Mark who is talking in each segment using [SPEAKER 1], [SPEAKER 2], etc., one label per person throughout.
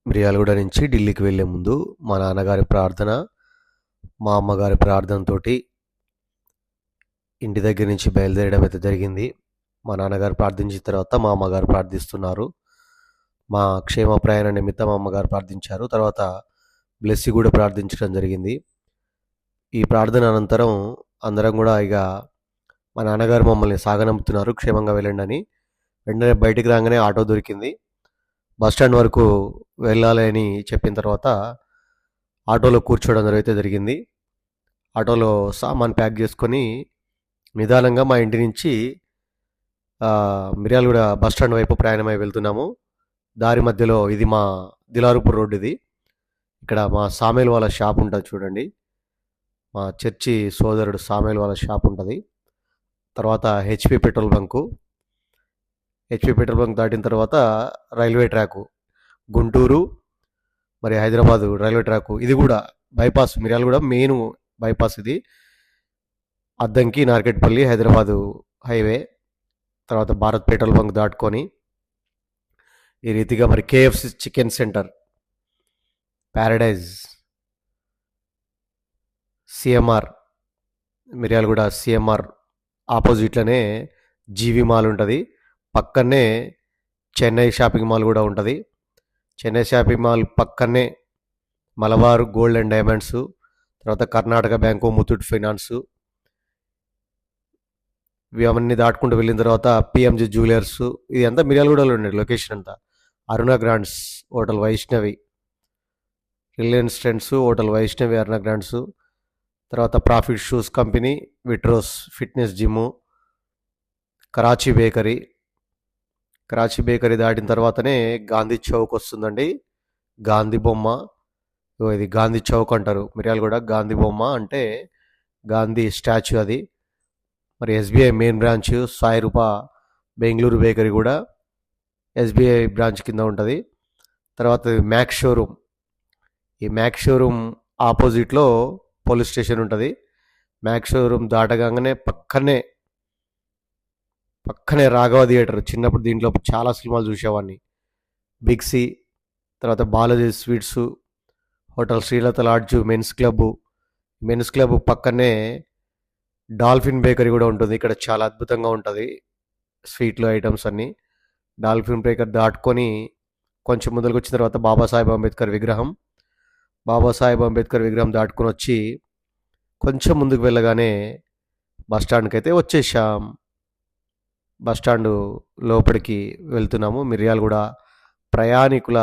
[SPEAKER 1] మిర్యాలగూడ నుంచి ఢిల్లీకి వెళ్ళే ముందు మా నాన్నగారి ప్రార్థన, మా అమ్మగారి ప్రార్థనతోటి ఇంటి దగ్గర నుంచి బయలుదేరడం అయితే జరిగింది. మా నాన్నగారు ప్రార్థించిన తర్వాత మా అమ్మగారు ప్రార్థిస్తున్నారు. మా క్షేమ ప్రయాణ నిమిత్తం మా అమ్మగారు ప్రార్థించారు. తర్వాత బ్లెస్సి కూడా ప్రార్థించడం జరిగింది. ఈ ప్రార్థన అనంతరం అందరం కూడా మా నాన్నగారు మమ్మల్ని సాగనంపుతున్నారు క్షేమంగా వెళ్ళండి అని. వెంటనే బయటికి రాగానే ఆటో దొరికింది. బస్టాండ్ వరకు వెళ్ళాలి అని చెప్పిన తర్వాత ఆటోలో కూర్చోవడం అయితే జరిగింది. ఆటోలో సామాన్ ప్యాక్ చేసుకొని నిదానంగా మా ఇంటి నుంచి మిర్యాలగూడ బస్టాండ్ వైపు ప్రయాణమై వెళ్తున్నాము. దారి మధ్యలో ఇది మా దిలారుపూర్ రోడ్డు. ఇది ఇక్కడ మా సామేల్ వాళ్ళ షాప్ ఉంటుంది చూడండి. మా చర్చి సోదరుడు సామేల్ వాళ్ళ షాప్ ఉంటుంది. తర్వాత HP petrol bunk. HP petrol bunk దాటిన తర్వాత రైల్వే ట్రాకు, గుంటూరు మరి హైదరాబాదు రైల్వే ట్రాకు. ఇది కూడా బైపాస్, మిర్యాలగూడ మెయిన్ బైపాస్ ఇది. అద్దంకి, నార్కెట్పల్లి, హైదరాబాదు హైవే. తర్వాత భారత్ పెట్రోల్ బంక్ దాటుకొని ఈ రీతిగా మరి KFC chicken centre, Paradise, CMR, Miryalaguda CMR ఆపోజిట్లోనే జీవి మాల్ ఉంటుంది. పక్కనే చెన్నై షాపింగ్ మాల్ కూడా ఉంటుంది. చెన్నై షాపింగ్ మాల్ పక్కనే మలబార్ గోల్డ్ అండ్ డైమండ్స్, తర్వాత కర్ణాటక బ్యాంకు, ముత్తూట్ ఫైనాన్సు, ఇవి అవన్నీ దాటుకుంటూ వెళ్ళిన తర్వాత పిఎంజి జ్యువెలర్స్. ఇది అంతా మిర్యాలగూడలో ఉండేది లొకేషన్ అంతా. Aruna Grands, hotel Vaishnavi, Reliance Trends, hotel Vaishnavi, Aruna Grands. తర్వాత profit shoes company, Vitros fitness gym, Karachi bakery. Karachi bakery దాటిన తర్వాతనే గాంధీ చౌక్ వస్తుందండి. గాంధీ బొమ్మ, ఇది గాంధీ చౌక్ అంటారు మిర్యాలగూడ. గాంధీ బొమ్మ అంటే గాంధీ స్టాచ్యూ అది. మరి ఎస్బీఐ మెయిన్ బ్రాంచ్, సాయి రూపా బెంగళూరు బేకరీ కూడా ఎస్బీఐ బ్రాంచ్ కింద ఉంటుంది. తర్వాత మ్యాక్స్ షోరూమ్. ఈ మ్యాక్స్ షోరూమ్ ఆపోజిట్లో పోలీస్ స్టేషన్ ఉంటుంది. మ్యాక్స్ షోరూమ్ దాటగానే పక్కనే రాఘవ థియేటర్. చిన్నప్పుడు దీంట్లో చాలా సినిమాలు చూసేవాడిని. బిగ్ సి, తర్వాత Balaji sweets, hotel Srilatha lodge, mens club పక్కనే డాల్ఫిన్ బేకరీ కూడా ఉంటుంది. ఇక్కడ చాలా అద్భుతంగా ఉంటుంది స్వీట్లు ఐటమ్స్ అన్నీ. డాల్ఫిన్ బేకరీ దాటుకొని కొంచెం ముందరికి వచ్చిన తర్వాత బాబాసాహెబ్ అంబేద్కర్ విగ్రహం దాటుకొని వచ్చి కొంచెం ముందుకు వెళ్ళగానే బస్టాండ్కి అయితే వచ్చేసాం. బస్టాండ్ లోపలికి వెళ్తున్నాము. మిర్యాలగూడ ప్రయాణికుల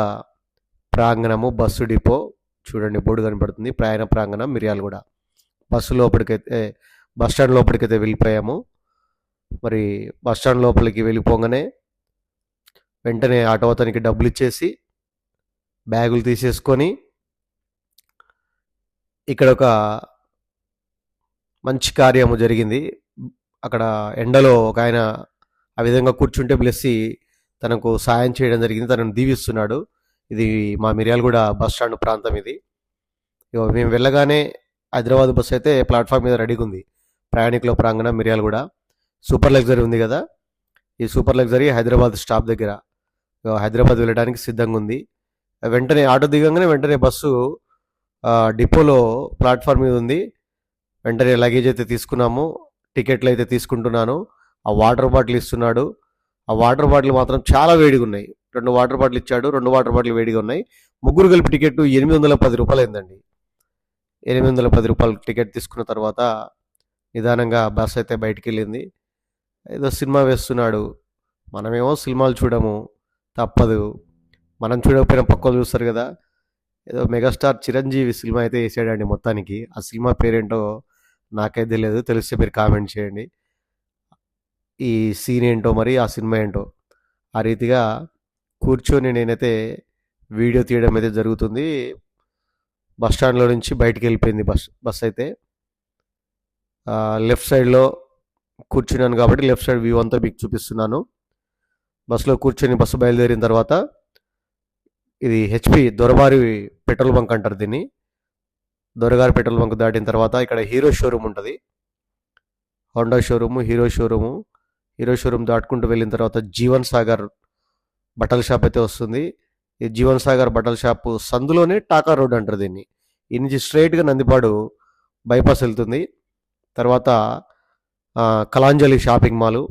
[SPEAKER 1] ప్రాంగణము, బస్సు డిపో చూడండి, బోర్డు కనపడుతుంది. ప్రయాణ ప్రాంగణం మిర్యాలగూడ. బస్టాండ్ లోపలికైతే వెళ్ళిపోయాము. మరి బస్టాండ్ లోపలికి వెళ్ళిపోగానే వెంటనే ఆటో అతనికి డబ్బులు ఇచ్చేసి బ్యాగులు తీసేసుకొని ఇక్కడ ఒక మంచి కార్యము జరిగింది. అక్కడ ఎండలో ఒక ఆయన ఆ విధంగా కూర్చుంటే బ్లెస్సి తనకు సాయం చేయడం జరిగింది. తనను దీవిస్తున్నాడు. ఇది మా మిర్యాలగూడ బస్టాండ్ ప్రాంతం ఇది. మేము వెళ్ళగానే హైదరాబాద్ బస్సు అయితే ప్లాట్ఫామ్ మీద రెడీగా ఉంది. ప్రయాణికుల ప్రాంగణం మిర్యాలగూడ. సూపర్ లగ్జరీ ఉంది కదా, ఈ సూపర్ లగ్జరీ హైదరాబాద్ స్టాప్ దగ్గర హైదరాబాద్ వెళ్ళడానికి సిద్ధంగా ఉంది. వెంటనే ఆటో దిగంగానే వెంటనే బస్సు డిపోలో ప్లాట్ఫామ్ మీద ఉంది. వెంటనే లగేజ్ అయితే తీసుకున్నాము. టికెట్లు అయితే తీసుకుంటున్నాను. ఆ వాటర్ బాటిల్ ఇస్తున్నాడు. ఆ వాటర్ బాటిల్ మాత్రం చాలా వేడిగా ఉన్నాయి. 2 వాటర్ బాటిల్ ఇచ్చాడు. 2 వాటర్ బాటిల్ వేడిగా ఉన్నాయి. ముగ్గురు కలిపి టికెట్ 810 రూపాయలు అయిందండి. 810 రూపాయలు టికెట్ తీసుకున్న తర్వాత నిదానంగా బస్ అయితే బయటికి వెళ్ళింది. ఏదో సినిమా వేస్తున్నాడు. మనమేమో సినిమాలు చూడము, తప్పదు. మనం చూడకపోయినా పక్కలు చూస్తారు కదా. ఏదో మెగాస్టార్ చిరంజీవి సినిమా అయితే వేసాడండి మొత్తానికి. ఆ సినిమా పేరేంటో నాకైతే తెలియదు, తెలిస్తే మీరు కామెంట్ చేయండి. ఈ సీన్ ఏంటో మరి, ఆ సినిమా ఏంటో. ఆ రీతిగా కూర్చొని నేనైతే వీడియో తీయడం అయితే జరుగుతుంది. బస్ స్టాండ్లో నుంచి బయటికి వెళ్ళిపోయింది బస్ అయితే. లెఫ్ట్ సైడ్లో కూర్చున్నాను కాబట్టి లెఫ్ట్ సైడ్ వ్యూ అంతా మీకు చూపిస్తున్నాను. బస్సులో కూర్చొని బస్సు బయలుదేరిన తర్వాత ఇది హెచ్పి దొరబారి పెట్రోల్ బంక్ అంటారు దీన్ని. దొరగారి పెట్రోల్ బంక్ దాటిన తర్వాత ఇక్కడ హీరో షోరూమ్ ఉంటుంది. హోండా షోరూము, హీరో షోరూమ్ దాటుకుంటూ వెళ్ళిన తర్వాత జీవన్ సాగర్ బట్టల షాప్ అయితే వస్తుంది. ఈ జీవన్ సాగర్ బట్టల షాపు సందులోనే టాకా రోడ్ అంటారు దీన్ని. ఈ నుంచి స్ట్రైట్గా నందిపాడు బైపాస్ వెళ్తుంది. తర్వాత Kalanjali shopping mall,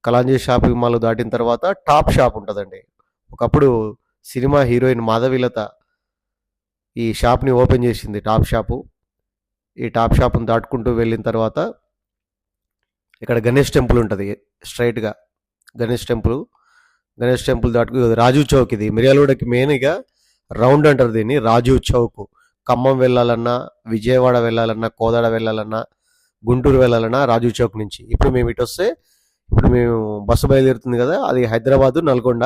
[SPEAKER 1] Kalanjali shopping mall దాటిన తర్వాత టాప్ షాప్ ఉంటుందండి. ఒకప్పుడు సినిమా హీరోయిన్ మాధవీలత ఈ షాప్ని ఓపెన్ చేసింది, టాప్ షాపు. ఈ టాప్ షాప్ని దాటుకుంటూ వెళ్ళిన తర్వాత ఇక్కడ గణేష్ టెంపుల్ ఉంటుంది స్ట్రైట్గా. గణేష్ టెంపుల్ దాటుకు రాజీవ్ చౌక్, ఇది మిర్యాలగూడకి మెయిన్గా రౌండ్ అంటారు దీన్ని, రాజీవ్ చౌక్. ఖమ్మం వెళ్ళాలన్నా, విజయవాడ వెళ్ళాలన్నా, కోదాడ వెళ్ళాలన్నా, గుంటూరు వెళ్ళాలన్నా రాజీవ్ చౌక్ నుంచి. ఇప్పుడు మేము ఇటు వస్తే, ఇప్పుడు మేము బస్సు బయలుదేరుతుంది కదా, అది హైదరాబాదు నల్గొండ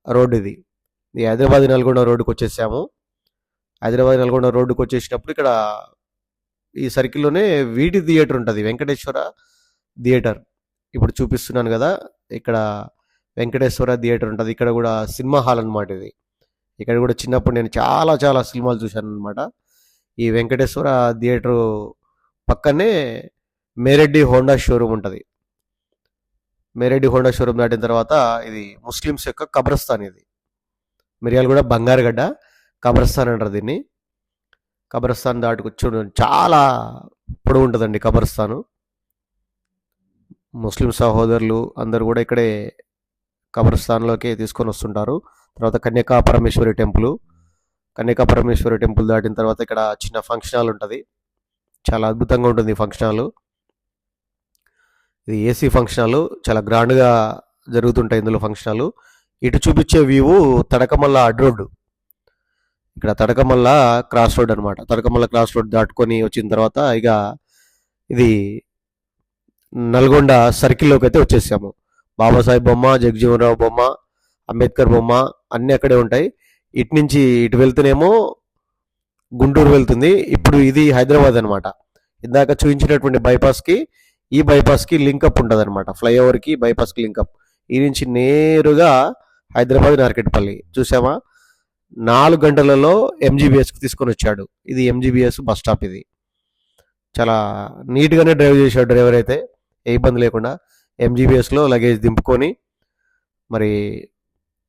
[SPEAKER 1] రోడ్డు. ఇది ఈ హైదరాబాద్ నల్గొండ రోడ్డుకి వచ్చేసాము. హైదరాబాద్ నల్గొండ రోడ్డుకి వచ్చేసినప్పుడు ఇక్కడ ఈ సర్కిల్లోనే వీటి థియేటర్ ఉంటుంది, వెంకటేశ్వర థియేటర్. ఇప్పుడు చూపిస్తున్నాను కదా, ఇక్కడ వెంకటేశ్వర థియేటర్ ఉంటుంది. ఇక్కడ కూడా సినిమా హాల్ అనమాట ఇది. ఇక్కడ కూడా చిన్నప్పుడు నేను చాలా చాలా సినిమాలు చూశాను అనమాట. ఈ వెంకటేశ్వర థియేటర్ పక్కనే మేరెడ్డి హోండా షోరూమ్ ఉంటుంది. మేరెడ్డి హోండా షోరూమ్ దాటిన తర్వాత ఇది ముస్లిమ్స్ యొక్క కబ్రస్థాన్. ఇది మిర్యాలగూడ బంగారుగడ్డ కబ్రస్థాన్ అంటారు దీన్ని. కబ్రస్థాన్ దాటుకొచ్చు చాలా పొడవు ఉంటుందండి కబ్రస్థాను. ముస్లిం సహోదరులు అందరూ కూడా ఇక్కడే కబ్రస్థాన్లోకి తీసుకొని వస్తుంటారు. తర్వాత కన్యకా పరమేశ్వరి టెంపుల్ దాటిన తర్వాత ఇక్కడ చిన్న ఫంక్షన్ హాల్ ఉంటుంది. చాలా అద్భుతంగా ఉంటుంది ఈ ఫంక్షన్ హాల్. ఇది ఏసీ ఫంక్షన్ హాల్, చాలా గ్రాండ్గా జరుగుతుంటాయి ఇందులో ఫంక్షన్ హాల్. ఇటు చూపించే వ్యూ తడకమల్ల అడ్ రోడ్డు. ఇక్కడ తడకమల్ల క్రాస్ రోడ్ అనమాట. తడకమల్ల క్రాస్ రోడ్ దాటుకొని వచ్చిన తర్వాత ఇక ఇది నల్గొండ సర్కిల్లోకి అయితే వచ్చేసాము. బాబాసాహెబ్ బొమ్మ, జగజీవనరావు బొమ్మ, అంబేద్కర్ బొమ్మ అన్నీ అక్కడే ఉంటాయి. ఇటు నుంచి ఇటు వెళ్తేనేమో గుంటూరు వెళ్తుంది. ఇప్పుడు ఇది హైదరాబాద్ అనమాట. ఇందాక చూపించినటువంటి బైపాస్కి ఈ బైపాస్కి లింకప్ ఉంటుంది అనమాట. ఫ్లైఓవర్కి బైపాస్కి లింకప్. ఈ నుంచి నేరుగా హైదరాబాద్ నార్కెట్పల్లి చూసామా, 4 గంటలలో ఎంజీబీఎస్కి తీసుకొని వచ్చాడు. ఇది ఎంజీబీఎస్ బస్ స్టాప్. ఇది చాలా నీట్గానే డ్రైవ్ చేశాడు డ్రైవర్ అయితే, ఏ ఇబ్బంది లేకుండా. ఎంజీబీఎస్లో లగేజ్ దింపుకొని మరి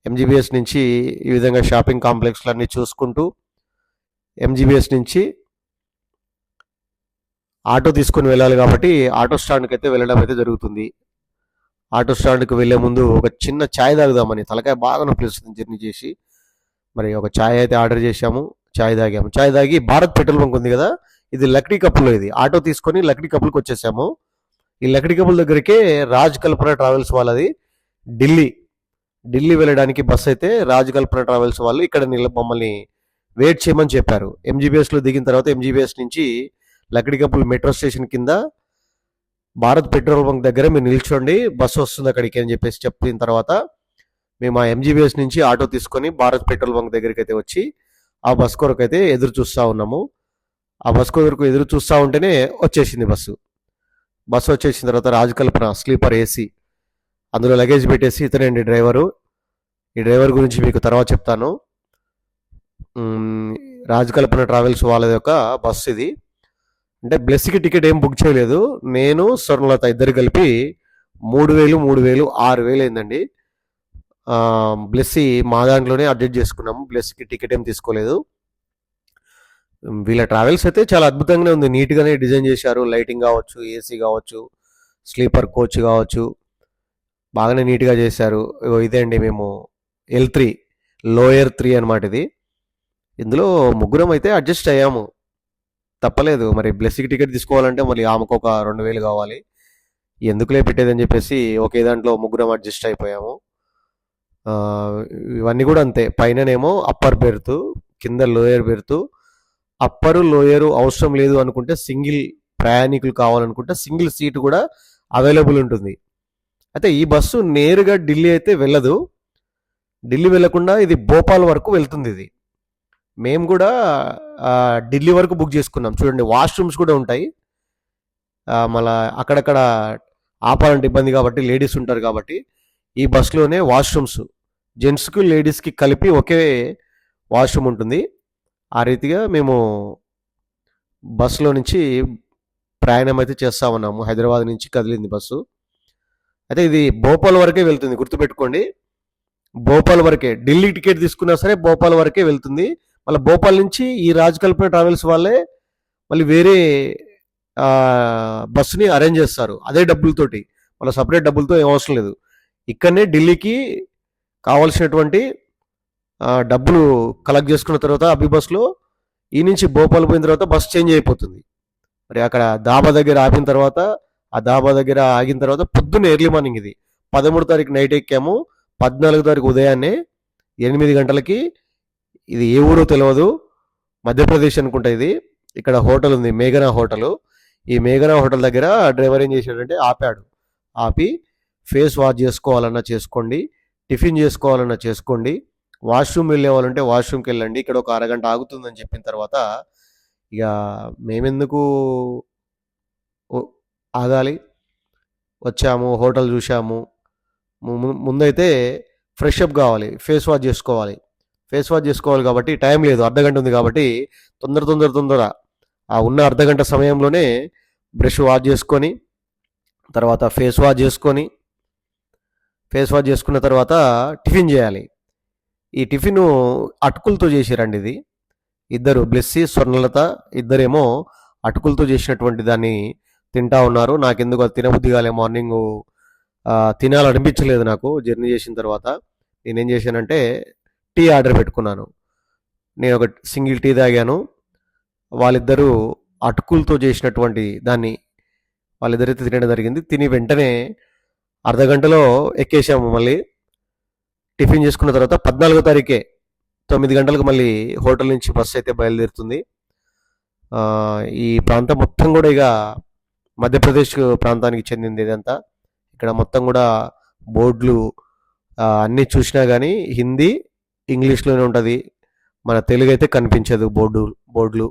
[SPEAKER 1] ఎంజీబీఎస్ నుంచి ఈ విధంగా షాపింగ్ కాంప్లెక్స్లన్నీ చూసుకుంటూ ఎంజీబీఎస్ నుంచి ఆటో తీసుకొని వెళ్ళాలి కాబట్టి ఆటో స్టాండ్కి అయితే వెళ్ళడం అయితే జరుగుతుంది. ఆటో స్టాండ్కి వెళ్ళే ముందు ఒక చిన్న ఛాయ్ తాగుదామని, తలకాయ బాగా నొప్పిస్తుంది జర్నీ చేసి. మరి ఒక ఛాయ్ అయితే ఆర్డర్ చేశాము, ఛాయ్ తాగాము. ఛాయ్ తాగి భారత్ పెట్రోల్ బంక్ ఉంది కదా, ఇది లక్డీ కప్పులో, ఇది ఆటో తీసుకొని లక్డీ కప్పులకు వచ్చేసాము. ఈ లక్డీ కప్పుల దగ్గరికే రాజ్ కల్పన ట్రావెల్స్ వాళ్ళది ఢిల్లీ వెళ్ళడానికి బస్ అయితే రాజ్ కల్పన ట్రావెల్స్ వాళ్ళు ఇక్కడ మమ్మల్ని వెయిట్ చేయమని చెప్పారు. ఎంజీబీఎస్లో దిగిన తర్వాత ఎంజీబీఎస్ నుంచి లక్డీ కప్పుల్ మెట్రో స్టేషన్ కింద భారత్ పెట్రోల్ బంక్ దగ్గర మీరు నిల్చోండి, బస్సు వస్తుంది అక్కడికి అని చెప్పేసి చెప్పిన తర్వాత మేము ఆ ఎంజీబీఎస్ నుంచి ఆటో తీసుకొని భారత్ పెట్రోల్ బంక్ దగ్గరికి అయితే వచ్చి ఆ బస్ కొరకు అయితే ఎదురు చూస్తూ ఉన్నాము. ఆ బస్ కొరకు ఎదురు చూస్తూ ఉంటేనే వచ్చేసింది బస్సు వచ్చేసిన తర్వాత రాజకల్పన స్లీపర్ ఏసీ, అందులో లగేజ్ పెట్టేసి ఇతనండి డ్రైవరు. ఈ డ్రైవర్ గురించి మీకు తర్వాత చెప్తాను. రాజకల్పన ట్రావెల్స్ వాళ్ళ యొక్క బస్సు ఇది. అంటే బ్లెస్కి టికెట్ ఏం బుక్ చేయలేదు, నేను స్వర్ణలత ఇద్దరు కలిపి 3,000 6,000 అయిందండి. బ్లెస్సీ మా దాంట్లోనే అడ్జస్ట్ చేసుకున్నాము, బ్లెస్కి టికెట్ ఏం తీసుకోలేదు. వీళ్ళ ట్రావెల్స్ అయితే చాలా అద్భుతంగానే ఉంది, నీట్గానే డిజైన్ చేశారు. లైటింగ్ కావచ్చు, ఏసీ కావచ్చు, స్లీపర్ కోచ్ కావచ్చు, బాగానే నీట్గా చేశారు. ఇదే అండి మేము L3 లోయర్ 3 అనమాట ఇది. ఇందులో ముగ్గురం అయితే అడ్జస్ట్ అయ్యాము, తప్పలేదు. మరి బ్లెస్కి టికెట్ తీసుకోవాలంటే మళ్ళీ ఆమెకు ఒక 2,000 కావాలి, ఎందుకులే పెట్టేదని చెప్పేసి ఒకే దాంట్లో ముగ్గురం అడ్జస్ట్ అయిపోయాము. ఇవన్నీ కూడా అంతే, పైననేమో అప్పర్ బెర్త్, కింద లోయర్ బెర్త్. అప్పరు లోయరు అవసరం లేదు అనుకుంటే, సింగిల్ ప్రయాణికులు కావాలనుకుంటే సింగిల్ సీట్ కూడా అవైలబుల్ ఉంటుంది. అయితే ఈ బస్సు నేరుగా ఢిల్లీ అయితే వెళ్ళదు, ఢిల్లీ వెళ్లకుండా ఇది భోపాల్ వరకు వెళ్తుంది. ఇది మేము కూడా ఢిల్లీ వరకు బుక్ చేసుకున్నాం. చూడండి, వాష్రూమ్స్ కూడా ఉంటాయి. మళ్ళా అక్కడక్కడ ఆపాలంటే ఇబ్బంది కాబట్టి లేడీస్ ఉంటారు కాబట్టి ఈ బస్సులోనే వాష్రూమ్స్ జెంట్స్కి లేడీస్కి కలిపి ఒకే వాష్రూమ్ ఉంటుంది. ఆ రీతిగా మేము బస్సులో నుంచి ప్రయాణం అయితే చేస్తా ఉన్నాము. హైదరాబాద్ నుంచి కదిలింది బస్సు. అయితే ఇది భోపాల్ వరకే వెళ్తుంది, గుర్తుపెట్టుకోండి. భోపాల్ వరకే. ఢిల్లీ టికెట్ తీసుకున్నా సరే భోపాల్ వరకే వెళ్తుంది. మళ్ళీ భోపాల్ నుంచి ఈ రాజ్ కల్పన ట్రావెల్స్ వాళ్ళే మళ్ళీ వేరే బస్సుని అరేంజ్ చేస్తారు అదే డబ్బులతోటి. మళ్ళీ సపరేట్ డబ్బులతో ఏం అవసరం లేదు. ఇక్కడనే ఢిల్లీకి కావాల్సినటువంటి డబ్బులు కలెక్ట్ చేసుకున్న తర్వాత అభి బస్సులో ఈ నుంచి భోపాల్ పోయిన తర్వాత బస్ చేంజ్ అయిపోతుంది. మరి అక్కడ దాబా దగ్గర ఆపిన తర్వాత ఆ దాబా దగ్గర ఆగిన తర్వాత పొద్దున్న ఎర్లీ మార్నింగ్ ఇది 13 తారీఖు నైట్ ఎక్కాము. 14 తారీఖు ఉదయాన్నే 8 గంటలకి. ఇది ఏ ఊరో తెలియదు, మధ్యప్రదేశ్ అనుకుంటా ఇది. ఇక్కడ హోటల్ ఉంది మేఘనా హోటల్. ఈ మేఘనా హోటల్ దగ్గర డ్రైవర్ ఏం చేశాడంటే ఆపాడు. ఆపి ఫేస్ వాష్ చేసుకోవాలన్నా చేసుకోండి, టిఫిన్ చేసుకోవాలన్నా చేసుకోండి, వాష్రూమ్ వెళ్ళే వాళ్ళంటే వాష్రూమ్కి వెళ్ళండి, ఇక్కడ ఒక అరగంట ఆగుతుందని చెప్పిన తర్వాత ఇక మేమెందుకు ఆగాలి, వచ్చాము, హోటల్ చూసాము. ముందైతే ఫ్రెష్ అప్ కావాలి, ఫేస్ వాష్ చేసుకోవాలి కాబట్టి టైం లేదు, అర్ధగంట ఉంది కాబట్టి తొందర ఆ ఉన్న అర్ధగంట సమయంలోనే బ్రష్ వాష్ చేసుకొని తర్వాత ఫేస్ వాష్ చేసుకున్న తర్వాత టిఫిన్ చేయాలి. ఈ టిఫిన్ అటుకులతో చేసిరండి. ఇది ఇద్దరు బ్లెస్సీ స్వర్ణలత ఇద్దరేమో అటుకులతో చేసినటువంటి దాన్ని తింటా ఉన్నారు. నాకెందుకు అది తినబుద్ధి కాలే, మార్నింగ్ తినాలనిపించలేదు నాకు. జర్నీ చేసిన తర్వాత నేనేం చేశానంటే టీ ఆర్డర్ పెట్టుకున్నాను. నేను ఒక సింగిల్ టీ తాగాను. వాళ్ళిద్దరూ అటుకులతో చేసినటువంటి దాన్ని వాళ్ళిద్దరైతే తినడం జరిగింది. తిని వెంటనే అర్ధగంటలో ఎక్కేసాము. మళ్ళీ టిఫిన్ చేసుకున్న తర్వాత 14 తారీఖే 9 గంటలకు మళ్ళీ హోటల్ నుంచి బస్సు అయితే బయలుదేరుతుంది. ఈ ప్రాంతం మొత్తం కూడా ఇక మధ్యప్రదేశ్ ప్రాంతానికి చెందింది ఇదంతా. ఇక్కడ మొత్తం కూడా బోర్డులు అన్నీ చూసినా కానీ హిందీ ఇంగ్లీష్లోనే ఉంటుంది, మన తెలుగు అయితే కనిపించదు బోర్డులు.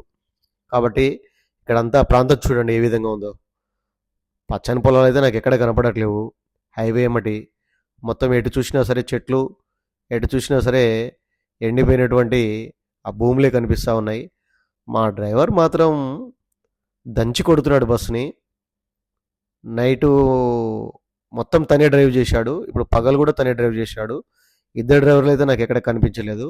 [SPEAKER 1] కాబట్టి ఇక్కడంతా ప్రాంతం చూడండి ఏ విధంగా ఉందో. పచ్చని పొలాలు అయితే నాకు ఎక్కడ కనపడట్లేవు. హైవే ఏమటి మొత్తం ఎటు చూసినా సరే చెట్లు, ఎటు చూసినా సరే ఎండిపోయినటువంటి ఆ భూములే కనిపిస్తూ ఉన్నాయి. మా డ్రైవర్ మాత్రం దంచి కొడుతున్నాడు బస్సుని. నైటు మొత్తం తనే డ్రైవ్ చేశాడు, ఇప్పుడు పగలు కూడా తనే డ్రైవ్ చేశాడు. ఇద్దరు డ్రైవర్లు అయితే నాకు ఎక్కడ కనిపించలేదు.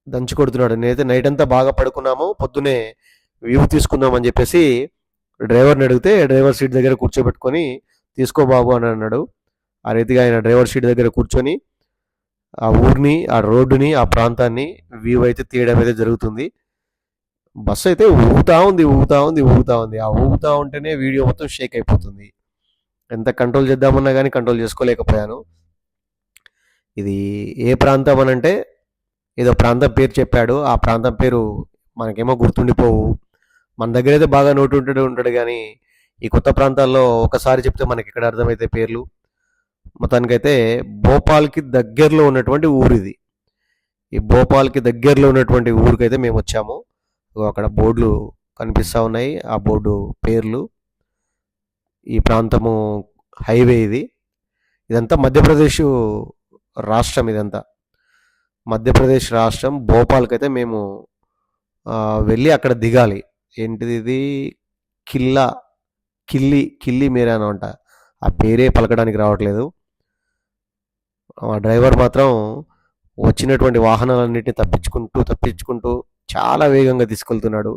[SPEAKER 1] దంచి కొడుతున్నాడు. నేనైతే నైట్ అంతా బాగా పడుకున్నాము, పొద్దునే వ్యూ తీసుకుందామని చెప్పేసి డ్రైవర్ని అడిగితే డ్రైవర్ సీట్ దగ్గర కూర్చోబెట్టుకొని తీసుకో బాబు అని అన్నాడు. ఆ రీతిగా ఆయన డ్రైవర్ సీట్ దగ్గర కూర్చొని ఆ ఊరిని, ఆ రోడ్డుని, ఆ ప్రాంతాన్ని వ్యూ అయితే తీయడం అయితే జరుగుతుంది. బస్సు అయితే ఊగుతా ఉంది. ఆ ఊగుతా ఉంటేనే వీడియో మొత్తం షేక్ అయిపోతుంది. ఎంత కంట్రోల్ చేద్దామన్నా కానీ కంట్రోల్ చేసుకోలేకపోయాను. ఇది ఏ ప్రాంతం అని అంటే ఏదో ప్రాంతం పేరు చెప్పాడు. ఆ ప్రాంతం పేరు మనకేమో గుర్తుండిపోవు. మన దగ్గర అయితే బాగా నోటు ఉంటాడు కానీ ఈ కొత్త ప్రాంతాల్లో ఒకసారి చెప్తే మనకి ఇక్కడ అర్థమైతే పేర్లు. మొత్తానికైతే భోపాల్కి దగ్గరలో ఉన్నటువంటి ఊరు ఇది. ఈ భోపాల్కి దగ్గరలో ఉన్నటువంటి ఊరికైతే మేము వచ్చాము. అక్కడ బోర్డులు కనిపిస్తూ ఉన్నాయి, ఆ బోర్డు పేర్లు. ఈ ప్రాంతము హైవే ఇది. ఇదంతా మధ్యప్రదేశ్ రాష్ట్రం. ఇదంతా మధ్యప్రదేశ్ రాష్ట్రం. భోపాల్కి అయితే మేము వెళ్ళి అక్కడ దిగాలి. ఏంటిది ఇది, కిల్లి మేరాను అంట. ఆ పేరే పలకడానికి రావట్లేదు. ఆ డ్రైవర్ మాత్రం వచ్చినటువంటి వాహనాలన్నింటినీ తప్పించుకుంటూ చాలా వేగంగా తీసుకెళ్తున్నాడు.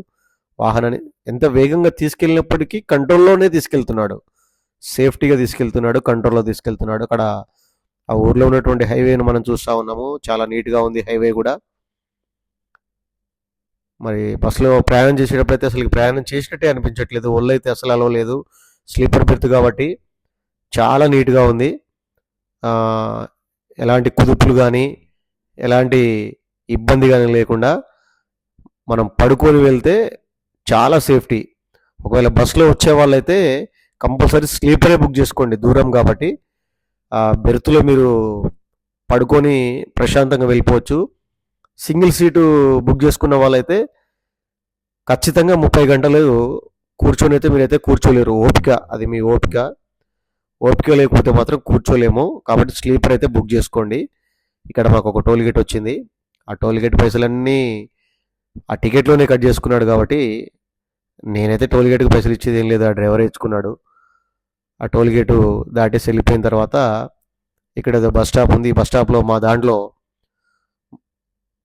[SPEAKER 1] వాహనాన్ని ఎంత వేగంగా తీసుకెళ్ళినప్పటికీ కంట్రోల్లోనే తీసుకెళ్తున్నాడు, సేఫ్టీగా తీసుకెళ్తున్నాడు, కంట్రోల్లో తీసుకెళ్తున్నాడు. అక్కడ ఆ ఊర్లో ఉన్నటువంటి హైవేను మనం చూస్తూ ఉన్నాము. చాలా నీట్గా ఉంది హైవే కూడా. మరి బస్సులో ప్రయాణం చేసేటప్పుడు అయితే అసలు ప్రయాణం చేసినట్టే అనిపించట్లేదు. ఒళ్ళు అయితే అసలు అలవలేదు, స్లీపర్ బెర్త్ కాబట్టి చాలా నీట్గా ఉంది. ఎలాంటి కుదుపులు కానీ ఎలాంటి ఇబ్బంది కానీ లేకుండా మనం పడుకొని వెళ్తే చాలా సేఫ్టీ. ఒకవేళ బస్సులో వచ్చే వాళ్ళైతే కంపల్సరీ స్లీపరే బుక్ చేసుకోండి, దూరం కాబట్టి. బెర్త్లో మీరు పడుకొని ప్రశాంతంగా వెళ్ళిపోవచ్చు. సింగిల్ సీటు బుక్ చేసుకున్న వాళ్ళైతే ఖచ్చితంగా 30 గంటలు కూర్చొని అయితే మీరైతే కూర్చోలేరు. ఓపిక, అది మీ ఓపిక లేకపోతే మాత్రం కూర్చోలేము. కాబట్టి స్లీపర్ అయితే బుక్ చేసుకోండి. ఇక్కడ మాకు ఒక టోల్ గేట్ వచ్చింది. ఆ టోల్ గేట్ పైసలన్నీ ఆ టికెట్లోనే కట్ చేసుకున్నాడు కాబట్టి నేనైతే టోల్ గేట్కి పైసలు ఇచ్చేది ఏం లేదు, ఆ డ్రైవర్ ఇచ్చుకున్నాడు. ఆ టోల్ గేటు దాటేసి వెళ్ళిపోయిన తర్వాత ఇక్కడ ఏదో బస్ స్టాప్ ఉంది. ఈ బస్ స్టాప్లో మా దాంట్లో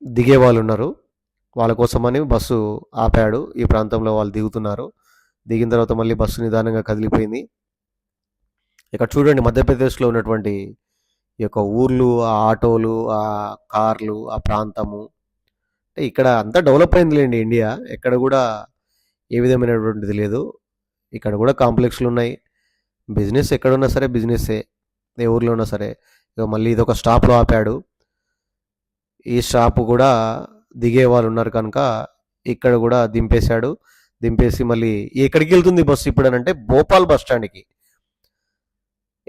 [SPEAKER 1] దిగే వాళ్ళు ఉన్నారు. వాళ్ళ కోసమని బస్సు ఆపాడు. ఈ ప్రాంతంలో వాళ్ళు దిగుతున్నారు. దిగిన తర్వాత మళ్ళీ బస్సు నిదానంగా కదిలిపోయింది. ఇక్కడ చూడండి మధ్యప్రదేశ్లో ఉన్నటువంటి ఈ యొక్క ఊర్లు, ఆ ఆటోలు, ఆ కార్లు, ఆ ప్రాంతము, అంటే ఇక్కడ అంతా డెవలప్ అయిందిలేండి ఇండియా. ఎక్కడ కూడా ఏ విధమైనటువంటిది లేదు. ఇక్కడ కూడా కాంప్లెక్స్లు ఉన్నాయి. బిజినెస్ ఎక్కడున్నా సరే బిజినెస్సే, ఏ ఊర్లో ఉన్నా సరే. ఇక మళ్ళీ ఇదొక స్టాప్లో ఆపాడు. ఈ స్టాప్ కూడా దిగే వాళ్ళు ఉన్నారు కనుక ఇక్కడ కూడా దింపేశాడు. దింపేసి మళ్ళీ ఎక్కడికి వెళ్తుంది బస్సు ఇప్పుడు అని అంటే భోపాల్ బస్ స్టాండ్కి.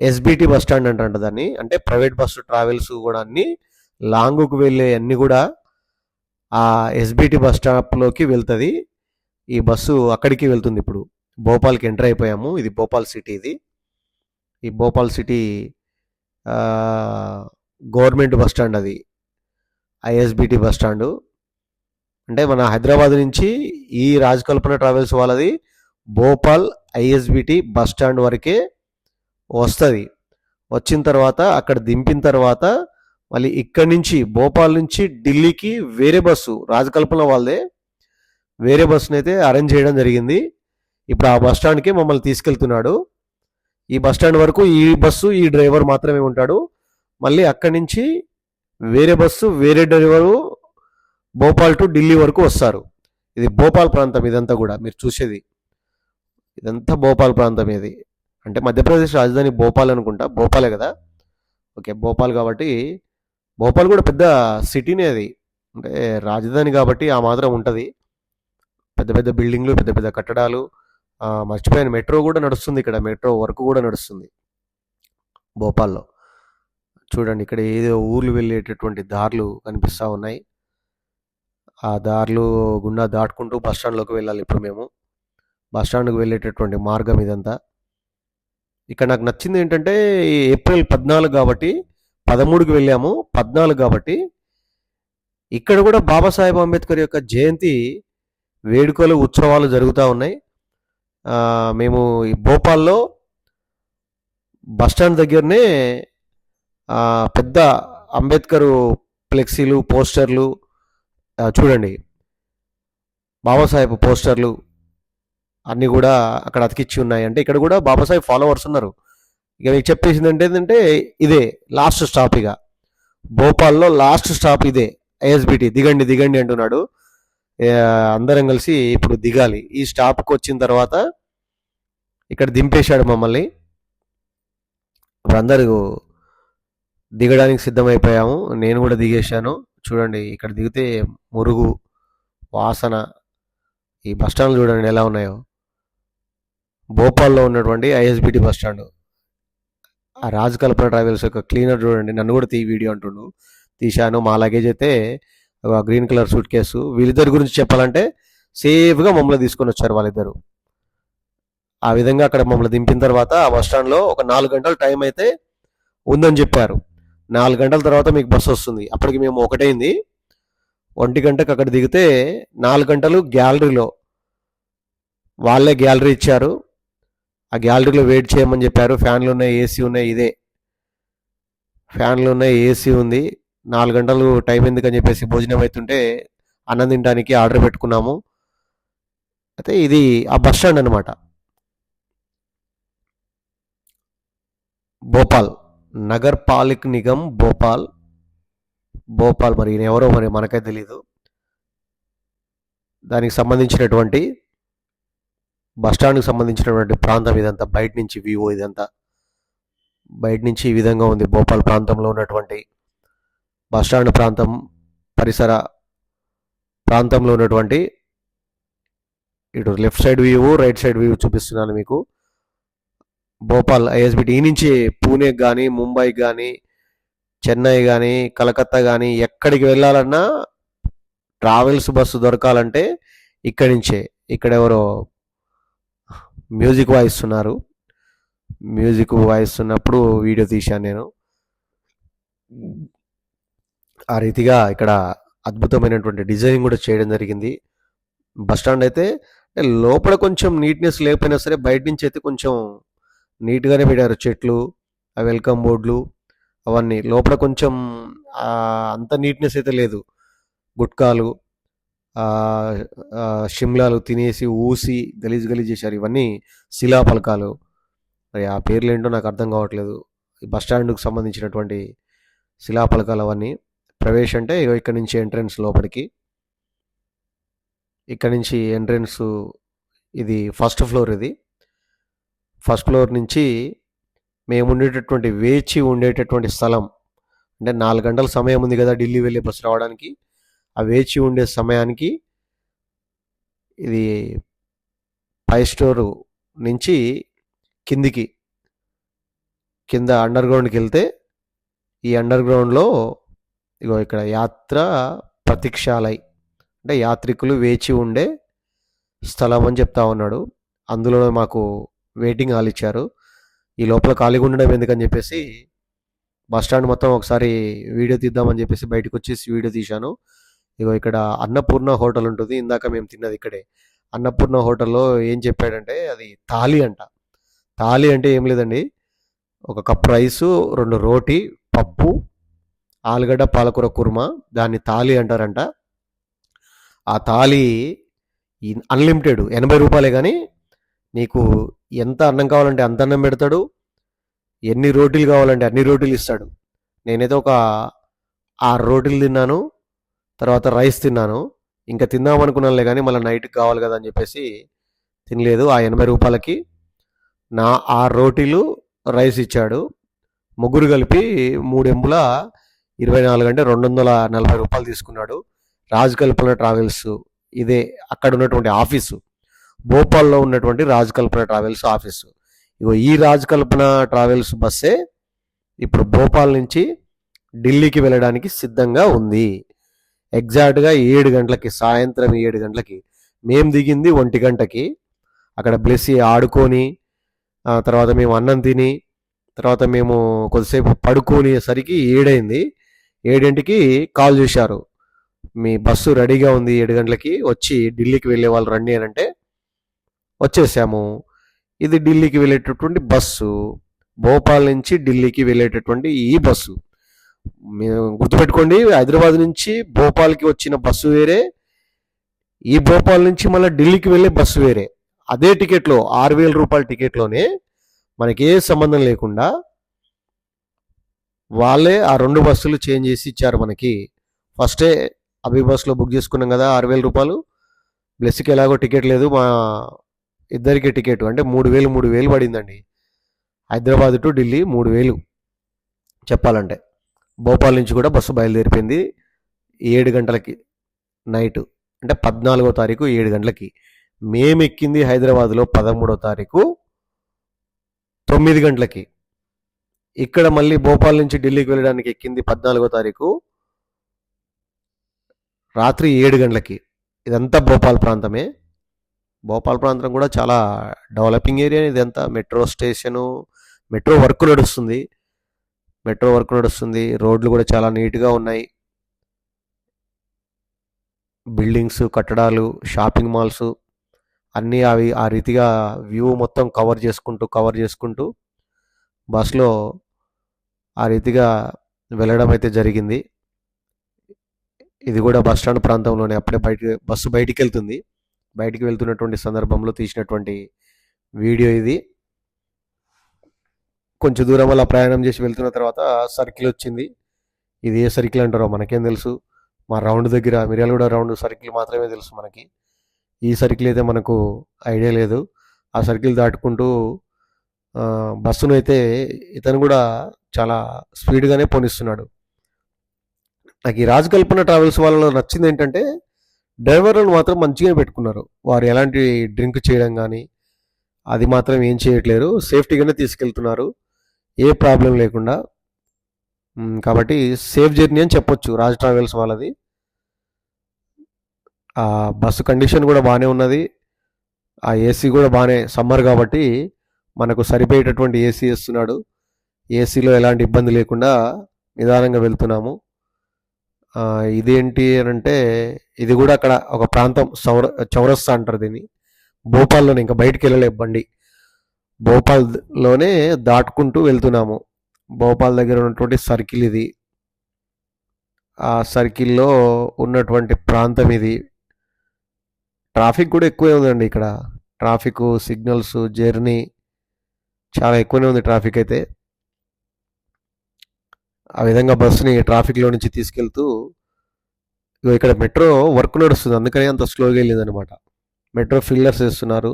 [SPEAKER 1] ఎస్బిటి బస్ స్టాండ్ అంటారంట దాన్ని. అంటే ప్రైవేట్ బస్సు ట్రావెల్స్ కూడా అన్ని లాంగ్కు వెళ్ళే అన్ని కూడా ఆ ఎస్బిటి బస్ స్టాప్లోకి వెళ్తుంది. ఈ బస్సు అక్కడికి వెళ్తుంది. ఇప్పుడు భోపాల్కి ఎంటర్ అయిపోయాము. ఇది భోపాల్ సిటీ. ఇది ఈ Bhopal city government bus stand. అది ఐఎస్బిటి బస్ స్టాండు. అంటే మన హైదరాబాద్ నుంచి ఈ రాజకల్పన ట్రావెల్స్ వాళ్ళది భోపాల్ ఐఎస్బిటి బస్ స్టాండ్ వరకే వస్తుంది. వచ్చిన తర్వాత అక్కడ దింపిన తర్వాత మళ్ళీ ఇక్కడి నుంచి భోపాల్ నుంచి ఢిల్లీకి వేరే బస్సు, రాజకల్పన వాళ్ళదే వేరే బస్సును అయితే అరేంజ్ చేయడం జరిగింది. ఇప్పుడు ఆ బస్ స్టాండ్కి మమ్మల్ని తీసుకెళ్తున్నాడు. ఈ బస్ స్టాండ్ వరకు ఈ బస్సు, ఈ డ్రైవర్ మాత్రమే ఉంటాడు. మళ్ళీ అక్కడి నుంచి వేరే బస్సు, వేరే డ్రైవరు భోపాల్ టు ఢిల్లీ వరకు వస్తారు. ఇది భోపాల్ ప్రాంతం. ఇదంతా కూడా మీరు చూసేది ఇదంతా భోపాల్ ప్రాంతం. ఇది అంటే మధ్యప్రదేశ్ రాజధాని భోపాల్ అనుకుంటా. భోపాలే కదా. ఓకే, భోపాల్ కాబట్టి భోపాల్ కూడా పెద్ద సిటీనే. అది అంటే రాజధాని కాబట్టి ఆ మాత్రం ఉంటుంది. పెద్ద పెద్ద బిల్డింగ్లు, పెద్ద పెద్ద కట్టడాలు. మర్చిపోయాను, మెట్రో కూడా నడుస్తుంది ఇక్కడ. మెట్రో వర్క్ కూడా నడుస్తుంది భోపాల్లో. చూడండి ఇక్కడ ఏదో ఊర్లు వెళ్ళేటటువంటి దారులు కనిపిస్తూ ఉన్నాయి. ఆ దారులు గుండా దాటుకుంటూ బస్ స్టాండ్లోకి వెళ్ళాలి. ఇప్పుడు మేము బస్ స్టాండ్కి వెళ్ళేటటువంటి మార్గం ఇదంతా. ఇక్కడ నాకు నచ్చింది ఏంటంటే ఏప్రిల్ 14 కాబట్టి 13కి వెళ్ళాము. 14 కాబట్టి ఇక్కడ కూడా బాబాసాహెబ్ అంబేద్కర్ యొక్క జయంతి వేడుకలు, ఉత్సవాలు జరుగుతూ ఉన్నాయి. మేము ఈ భోపాల్లో బస్టాండ్ దగ్గరనే పెద్ద అంబేద్కర్ ఫ్లెక్సీలు, పోస్టర్లు చూడండి, బాబాసాహెబ్ పోస్టర్లు అన్నీ కూడా అక్కడ అతికిచ్చి ఉన్నాయి. అంటే ఇక్కడ కూడా బాబాసాహెబ్ ఫాలోవర్స్ ఉన్నారు. ఇక మీకు చెప్పేసింది ఏంటంటే ఇదే లాస్ట్ స్టాప్. ఇక భోపాల్లో లాస్ట్ స్టాప్ ఇదే ఐఎస్బిటి. దిగండి దిగండి అంటున్నాడు. అందరం కలిసి ఇప్పుడు దిగాలి. ఈ స్టాప్కి వచ్చిన తర్వాత ఇక్కడ దింపేశాడు మమ్మల్ని. ఇప్పుడు అందరూ దిగడానికి సిద్ధమైపోయాము. నేను కూడా దిగేశాను. చూడండి ఇక్కడ దిగితే మురుగు వాసన. ఈ బస్ స్టాండ్లు చూడండి ఎలా ఉన్నాయో. భోపాల్లో ఉన్నటువంటి ఐఎస్బిటి బస్ స్టాండ్. ఆ రాజకల్పన ట్రావెల్స్ యొక్క క్లీనర్ చూడండి, నన్ను కూడా వీడియో అంటుండు. తీశాను. మా లగేజ్ అయితే గ్రీన్ కలర్ సూట్ కేసు. వీళ్ళిద్దరి గురించి చెప్పాలంటే సేఫ్గా మమ్మల్ని తీసుకొని వచ్చారు వాళ్ళిద్దరు. ఆ విధంగా అక్కడ మమ్మల్ని దింపిన తర్వాత ఆ బస్ స్టాండ్లో ఒక 4 గంటల టైం అయితే ఉందని చెప్పారు. 4 గంటల తర్వాత మీకు బస్సు వస్తుంది. అప్పటికి మేము 1 అయింది. 1 గంటకు అక్కడ దిగితే 4 గంటలు గ్యాలరీలో వాళ్ళే గ్యాలరీ ఇచ్చారు. ఆ గ్యాలరీలో వెయిట్ చేయమని చెప్పారు. ఫ్యాన్లు ఉన్నాయి, ఏసీ ఉన్నాయి. ఇదే ఫ్యాన్లు ఉన్నాయి, ఏసీ ఉంది. 4 గంటలు టైం ఎందుకని చెప్పేసి భోజనం అవుతుంటే అన్నం తినడానికి ఆర్డర్ పెట్టుకున్నాము. అయితే ఇది ఆ బస్ స్టాండ్ అనమాట. భోపాల్ నగర్ పాలిక్ నిగమ్ భోపాల్. మరి ఎవరో మరి మనకైతే తెలీదు. దానికి సంబంధించినటువంటి బస్ స్టాండ్కి సంబంధించినటువంటి ప్రాంతం ఇదంతా. బయట నుంచి వ్యూ ఇదంతా. బయట నుంచి ఈ విధంగా ఉంది భోపాల్ ప్రాంతంలో ఉన్నటువంటి బస్ స్టాండ్ ప్రాంతం, పరిసర ప్రాంతంలో ఉన్నటువంటి. ఇటు left side view, right side view చూపిస్తున్నాను మీకు. భోపాల్ ఐఎస్బిటి ఈ నుంచి పూణేకి కానీ, ముంబైకి కానీ, చెన్నై కానీ, కలకత్తా కానీ ఎక్కడికి వెళ్ళాలన్నా ట్రావెల్స్ బస్సు దొరకాలంటే ఇక్కడి నుంచే. ఇక్కడ ఎవరో మ్యూజిక్ వాయిస్తున్నారు. మ్యూజిక్ వాయిస్తున్నప్పుడు వీడియో తీశాను నేను. ఆ రీతిగా ఇక్కడ అద్భుతమైనటువంటి డిజైన్ కూడా చేయడం జరిగింది. బస్ స్టాండ్ అయితే లోపల కొంచెం నీట్నెస్ లేకపోయినా సరే బయట నుంచి అయితే కొంచెం నీట్గానే పెట్టారు. చెట్లు, వెల్కమ్ బోర్డులు, అవన్నీ లోపల కొంచెం అంత నీట్నెస్ అయితే లేదు. గుట్కాలు, షిమ్లాలు తినేసి ఊసి గలీజ్ గలీజ్ చేశారు. ఇవన్నీ శిలాఫలకాలు. మరి ఆ పేర్లు ఏంటో నాకు అర్థం కావట్లేదు. ఈ బస్ స్టాండ్కి సంబంధించినటువంటి శిలాఫలకాలు అవన్నీ. ప్రవేశ్ అంటే ఇక్కడ నుంచి ఎంట్రన్స్ లోపలికి. ఇక్కడ నుంచి ఎంట్రన్స్. ఇది ఫస్ట్ ఫ్లోర్. ఇది ఫస్ట్ ఫ్లోర్ నుంచి మేము ఉండేటటువంటి వేచి ఉండేటటువంటి స్థలం, అంటే 4 గంటల సమయం ఉంది కదా ఢిల్లీ వెళ్ళే బస్సు రావడానికి. ఆ వేచి ఉండే సమయానికి ఇది 5 స్టోరు నుంచి కింద అండర్ గ్రౌండ్కి వెళ్తే, ఈ అండర్ గ్రౌండ్లో ఇగో ఇక్కడ యాత్ర ప్రతీక్షాలయ్ అంటే యాత్రికులు వేచి ఉండే స్థలం అని చెప్తా ఉన్నాడు. అందులో మాకు వెయిటింగ్ హాల్ ఇచ్చారు. ఈ లోపల ఖాళీగా ఉండడం ఎందుకని చెప్పేసి బస్ స్టాండ్ మొత్తం ఒకసారి వీడియో తీద్దామని చెప్పేసి బయటకు వచ్చేసి వీడియో తీశాను. ఇగో ఇక్కడ అన్నపూర్ణ హోటల్ ఉంటుంది. ఇందాక మేము తిన్నది ఇక్కడే. అన్నపూర్ణ హోటల్లో ఏం చెప్పాడంటే అది థాలీ అంట. థాలీ అంటే ఏం లేదండి, ఒక కప్ రైసు, 2 రోటీ, పప్పు, ఆలుగడ్డ పాలకూర కుర్మా, దాన్ని థాలీ అంటారంట. ఆ థాలీ అన్లిమిటెడ్, 80 రూపాయలే. కానీ నీకు ఎంత అన్నం కావాలంటే అంత అన్నం పెడతాడు, ఎన్ని రోటీలు కావాలంటే అన్ని రోటీలు ఇస్తాడు. నేనైతే ఒక 6 రోటీలు తిన్నాను, తర్వాత రైస్ తిన్నాను. ఇంకా తిందామనుకున్నానులే కానీ మళ్ళీ నైట్కి కావాలి కదా అని చెప్పేసి తినలేదు. ఆ 80 రూపాయలకి నా 6 రోటీలు, రైస్ ఇచ్చాడు. ముగ్గురు కలిపి 3 ఎంబుల 24 అంటే 240 రూపాయలు తీసుకున్నాడు. రాజ్ కల్పన ట్రావెల్స్, ఇదే అక్కడ ఉన్నటువంటి ఆఫీసు, భోపాల్లో ఉన్నటువంటి రాజ్ కల్పన ట్రావెల్స్ ఆఫీసు. ఇగో ఈ రాజ్ కల్పన ట్రావెల్స్ బస్సే ఇప్పుడు భోపాల్ నుంచి ఢిల్లీకి వెళ్ళడానికి సిద్ధంగా ఉంది. ఎగ్జాక్ట్గా 7 గంటలకి, సాయంత్రం 7 గంటలకి. మేము దిగింది 1 గంటకి. అక్కడ బ్లెస్సీ ఆడుకొని, తర్వాత మేము అన్నం తిని, తర్వాత మేము కొద్దిసేపు పడుకునేసరికి 7 అయింది. 7ంటికి కాల్ చేశారు, మీ బస్సు రెడీగా ఉంది 7 గంటలకి, వచ్చి ఢిల్లీకి వెళ్ళే వాళ్ళు రండి అని అంటే వచ్చేసాము. ఇది ఢిల్లీకి వెళ్ళేటటువంటి బస్సు, భోపాల్ నుంచి ఢిల్లీకి వెళ్ళేటటువంటి ఈ బస్సు. మేము గుర్తుపెట్టుకోండి, హైదరాబాద్ నుంచి భోపాల్కి వచ్చిన బస్సు వేరే, ఈ భోపాల్ నుంచి మళ్ళీ ఢిల్లీకి వెళ్ళే బస్సు వేరే. అదే టికెట్లో 6,000 రూపాయల టికెట్లోనే మనకి ఏ సంబంధం లేకుండా వాళ్ళే ఆ 2 బస్సులు చేంజ్ చేసి ఇచ్చారు మనకి. ఫస్టే అభి బస్సులో బుక్ చేసుకున్నాం కదా 6,000 రూపాయలు. బ్లెస్కి ఎలాగో టికెట్ లేదు, మా ఇద్దరికి టికెట్ అంటే 3,000 పడిందండి. హైదరాబాద్ టు ఢిల్లీ 3,000 చెప్పాలంటే. భోపాల్ నుంచి కూడా బస్సు బయలుదేరిపోయింది 7 గంటలకి నైట్, అంటే 14వ తారీఖు 7 గంటలకి. మేము ఎక్కింది హైదరాబాద్లో 13వ తారీఖు 9 గంటలకి. ఇక్కడ మళ్ళీ భోపాల్ నుంచి ఢిల్లీకి వెళ్ళడానికి ఎక్కింది 14వ తారీఖు రాత్రి 7 గంటలకి. ఇదంతా భోపాల్ ప్రాంతమే. భోపాల్ ప్రాంతం కూడా చాలా డెవలపింగ్ ఏరియా. ఇదంతా మెట్రో స్టేషను, మెట్రో వర్క్ నడుస్తుంది. రోడ్లు కూడా చాలా నీట్గా ఉన్నాయి. బిల్డింగ్స్, కట్టడాలు, షాపింగ్ మాల్స్ అన్నీ అవి ఆ రీతిగా వ్యూ మొత్తం కవర్ చేసుకుంటూ బస్లో ఆ రీతిగా వెళ్ళడం అయితే జరిగింది. ఇది కూడా బస్ స్టాండ్ ప్రాంతంలోనే. అప్పుడే బస్సు బయటికి వెళ్తుంది. బయటికి వెళ్తున్నటువంటి సందర్భంలో తీసినటువంటి వీడియో ఇది. కొంచెం దూరం అలా ప్రయాణం చేసి వెళ్తున్న తర్వాత సర్కిల్ వచ్చింది. ఇది ఏ సర్కిల్ అంటారో మనకేం తెలుసు. మా రౌండ్ దగ్గర మిర్యాలగూడ రౌండ్ సర్కిల్ మాత్రమే తెలుసు మనకి. ఈ సర్కిల్ అయితే మనకు ఐడియా లేదు. ఆ సర్కిల్ దాటుకుంటూ బస్సును అయితే ఇతను కూడా చాలా స్పీడ్గానే పోనిస్తున్నాడు. నాకు ఈ రాజ్ కల్పన ట్రావెల్స్ వాళ్ళలో నచ్చింది ఏంటంటే డ్రైవర్లను మాత్రం మంచిగా పెట్టుకున్నారు. వారు ఎలాంటి డ్రింక్ చేయడం కానీ అది మాత్రం ఏం చేయట్లేరు. సేఫ్టీగానే తీసుకెళ్తున్నారు, ఏ ప్రాబ్లం లేకుండా. కాబట్టి సేఫ్ జర్నీ అని చెప్పొచ్చు రాజ్ ట్రావెల్స్ వాళ్ళది. ఆ బస్సు కండిషన్ కూడా బాగానే ఉన్నది. ఆ ఏసీ కూడా బాగానే, సమ్మర్ కాబట్టి మనకు సరిపోయేటటువంటి ఏసీ ఇస్తున్నాడు. ఏసీలో ఎలాంటి ఇబ్బంది లేకుండా నిదానంగా వెళ్తున్నాము. ఇదేంటి అని అంటే ఇది కూడా అక్కడ ఒక ప్రాంతం, చౌరస్తా అంటారు దీన్ని. భోపాల్లోనే, ఇంకా బయటికి వెళ్ళలే బండి, భోపాల్లోనే దాటుకుంటూ వెళ్తున్నాము. భోపాల్ దగ్గర ఉన్నటువంటి సర్కిల్ ఇది. ఆ సర్కిల్‌లో ఉన్నటువంటి ప్రాంతం ఇది. ట్రాఫిక్ కూడా ఎక్కువే ఉందండి ఇక్కడ. ట్రాఫికు, సిగ్నల్స్, జర్నీ చాలా ఎక్కువనే ఉంది ట్రాఫిక్ అయితే. ఆ విధంగా బస్సుని ట్రాఫిక్‌లో నుంచి తీసుకెళ్తూ ఇగో ఇక్కడ మెట్రో వర్క్ నడుస్తుంది. అందుకనే అంత స్లోగా వెళ్ళిందనమాట. మెట్రో ఫిల్లర్స్ వేస్తున్నారు.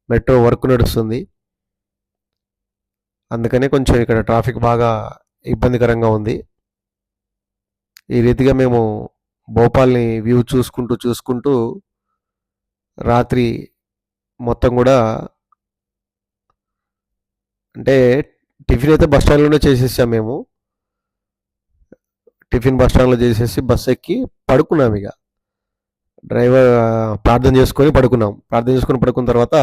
[SPEAKER 1] మెట్రో వర్క్ నడుస్తుంది. అందుకనే కొంచెం ఇక్కడ ట్రాఫిక్ బాగా ఇబ్బందికరంగా ఉంది. ఈ రీతిగా మేము భోపాల్ని వ్యూ చూసుకుంటూ రాత్రి మొత్తం కూడా అంటే టిఫిన్ అయితే బస్ స్టాండ్లోనే చేసేసాం మేము. టిఫిన్ బస్ స్టాండ్లో చేసేసి బస్ ఎక్కి పడుకున్నాం ఇక. డ్రైవర్ ప్రార్థన చేసుకొని పడుకున్నాం. ప్రార్థన చేసుకొని పడుకున్న తర్వాత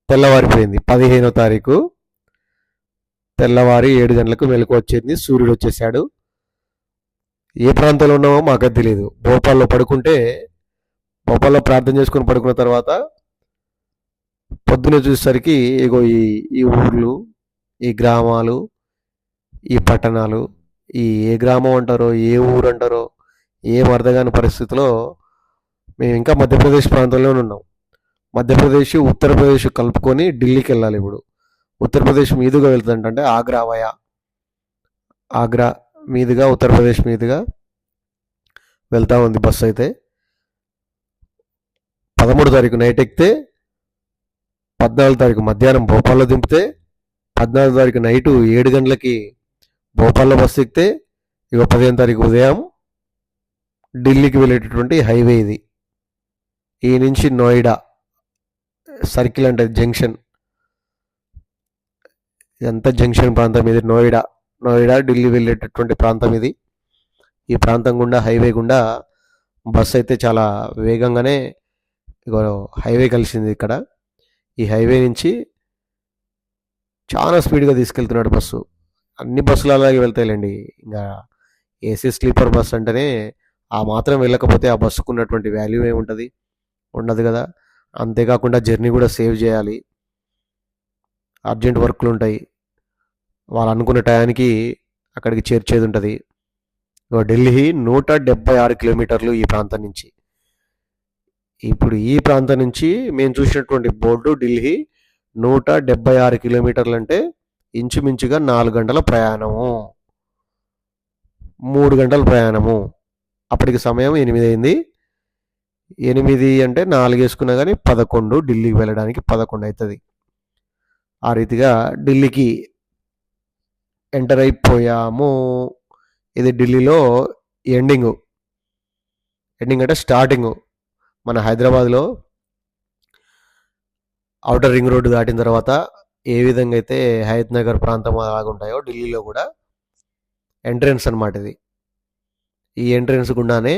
[SPEAKER 1] తెల్లవారిపోయింది. 15వ తారీఖు తెల్లవారి 7 గంటలకు మెలకు వచ్చింది. సూర్యుడు వచ్చేసాడు. ఏ ప్రాంతంలో ఉన్నామో మాకు తెలియదు. భోపాల్లో పడుకుంటే భోపాల్లో ప్రార్థన చేసుకొని పడుకున్న తర్వాత పొద్దున చూసేసరికి ఇగో ఈ ఊర్లు, ఈ గ్రామాలు, ఈ పట్టణాలు, ఏ గ్రామం అంటారో ఏ ఊరు అంటారో ఏం అర్థం కాని పరిస్థితిలో మేము ఇంకా మధ్యప్రదేశ్ ప్రాంతంలోనే ఉన్నాం. మధ్యప్రదేశ్ ఉత్తరప్రదేశ్ కలుపుకొని ఢిల్లీకి వెళ్ళాలి ఇప్పుడు. ఉత్తరప్రదేశ్ మీదుగా వెళ్తుందంటే ఆగ్రా మీదుగా ఉత్తరప్రదేశ్ మీదుగా వెళ్తా ఉంది బస్సు అయితే. 13 తారీఖు నైట్ ఎక్కితే 14 తారీఖు మధ్యాహ్నం భోపాల్లో దింపితే 14 తారీఖు నైటు 7 గంటలకి భోపాల్లో బస్సు ఎక్కితే ఇక 15 తారీఖు ఉదయం ఢిల్లీకి వెళ్ళేటటువంటి హైవే ఇది. ఈ నుంచి నోయిడా సర్కిల్ అంటే జంక్షన్, ఇదంతా జంక్షన్ ప్రాంతం ఇది. నోయిడా ఢిల్లీ వెళ్ళేటటువంటి ప్రాంతం ఇది. ఈ ప్రాంతం గుండా హైవే గుండా బస్సు అయితే చాలా వేగంగానే ఇగో హైవే కలిసింది ఇక్కడ. ఈ హైవే నుంచి చాలా స్పీడ్గా తీసుకెళ్తున్నాడు బస్సు. అన్ని బస్సులు అలాగే వెళ్తాయిలేండి. ఇంకా ఏసీ స్లీపర్ బస్ అంటేనే ఆ మాత్రం వెళ్ళకపోతే ఆ బస్సుకు ఉన్నటువంటి వాల్యూ ఏముంటుంది? ఉండదు కదా. అంతేకాకుండా జర్నీ కూడా సేవ్ చేయాలి. అర్జెంట్ వర్క్లు ఉంటాయి. వాళ్ళు అనుకున్న టయానికి అక్కడికి చేర్చేది ఉంటుంది. ఢిల్లీ 176 కిలోమీటర్లు ఈ ప్రాంతం నుంచి. ఇప్పుడు ఈ ప్రాంతం నుంచి మేము చూసినటువంటి బోర్డు ఢిల్లీ 176 కిలోమీటర్లు అంటే ఇంచుమించుగా 4 గంటల ప్రయాణము, 3 గంటల ప్రయాణము. అప్పటికి సమయం 8 అయింది. 8 అంటే 4 వేసుకున్నా కానీ 11, ఢిల్లీకి వెళ్ళడానికి 11 అవుతుంది. ఆ రీతిగా ఢిల్లీకి ఎంటర్ అయిపోయాము. ఇది ఢిల్లీలో ఎండింగ్ అంటే స్టార్టింగ్. మన హైదరాబాద్లో ఔటర్ రింగ్ రోడ్డు దాటిన తర్వాత ఏ విధంగా అయితే హయత్ నగర్ ప్రాంతం అలాగుంటాయో ఢిల్లీలో కూడా ఎంట్రన్స్ అనమాట ఇది. ఈ ఎంట్రన్స్ గుండానే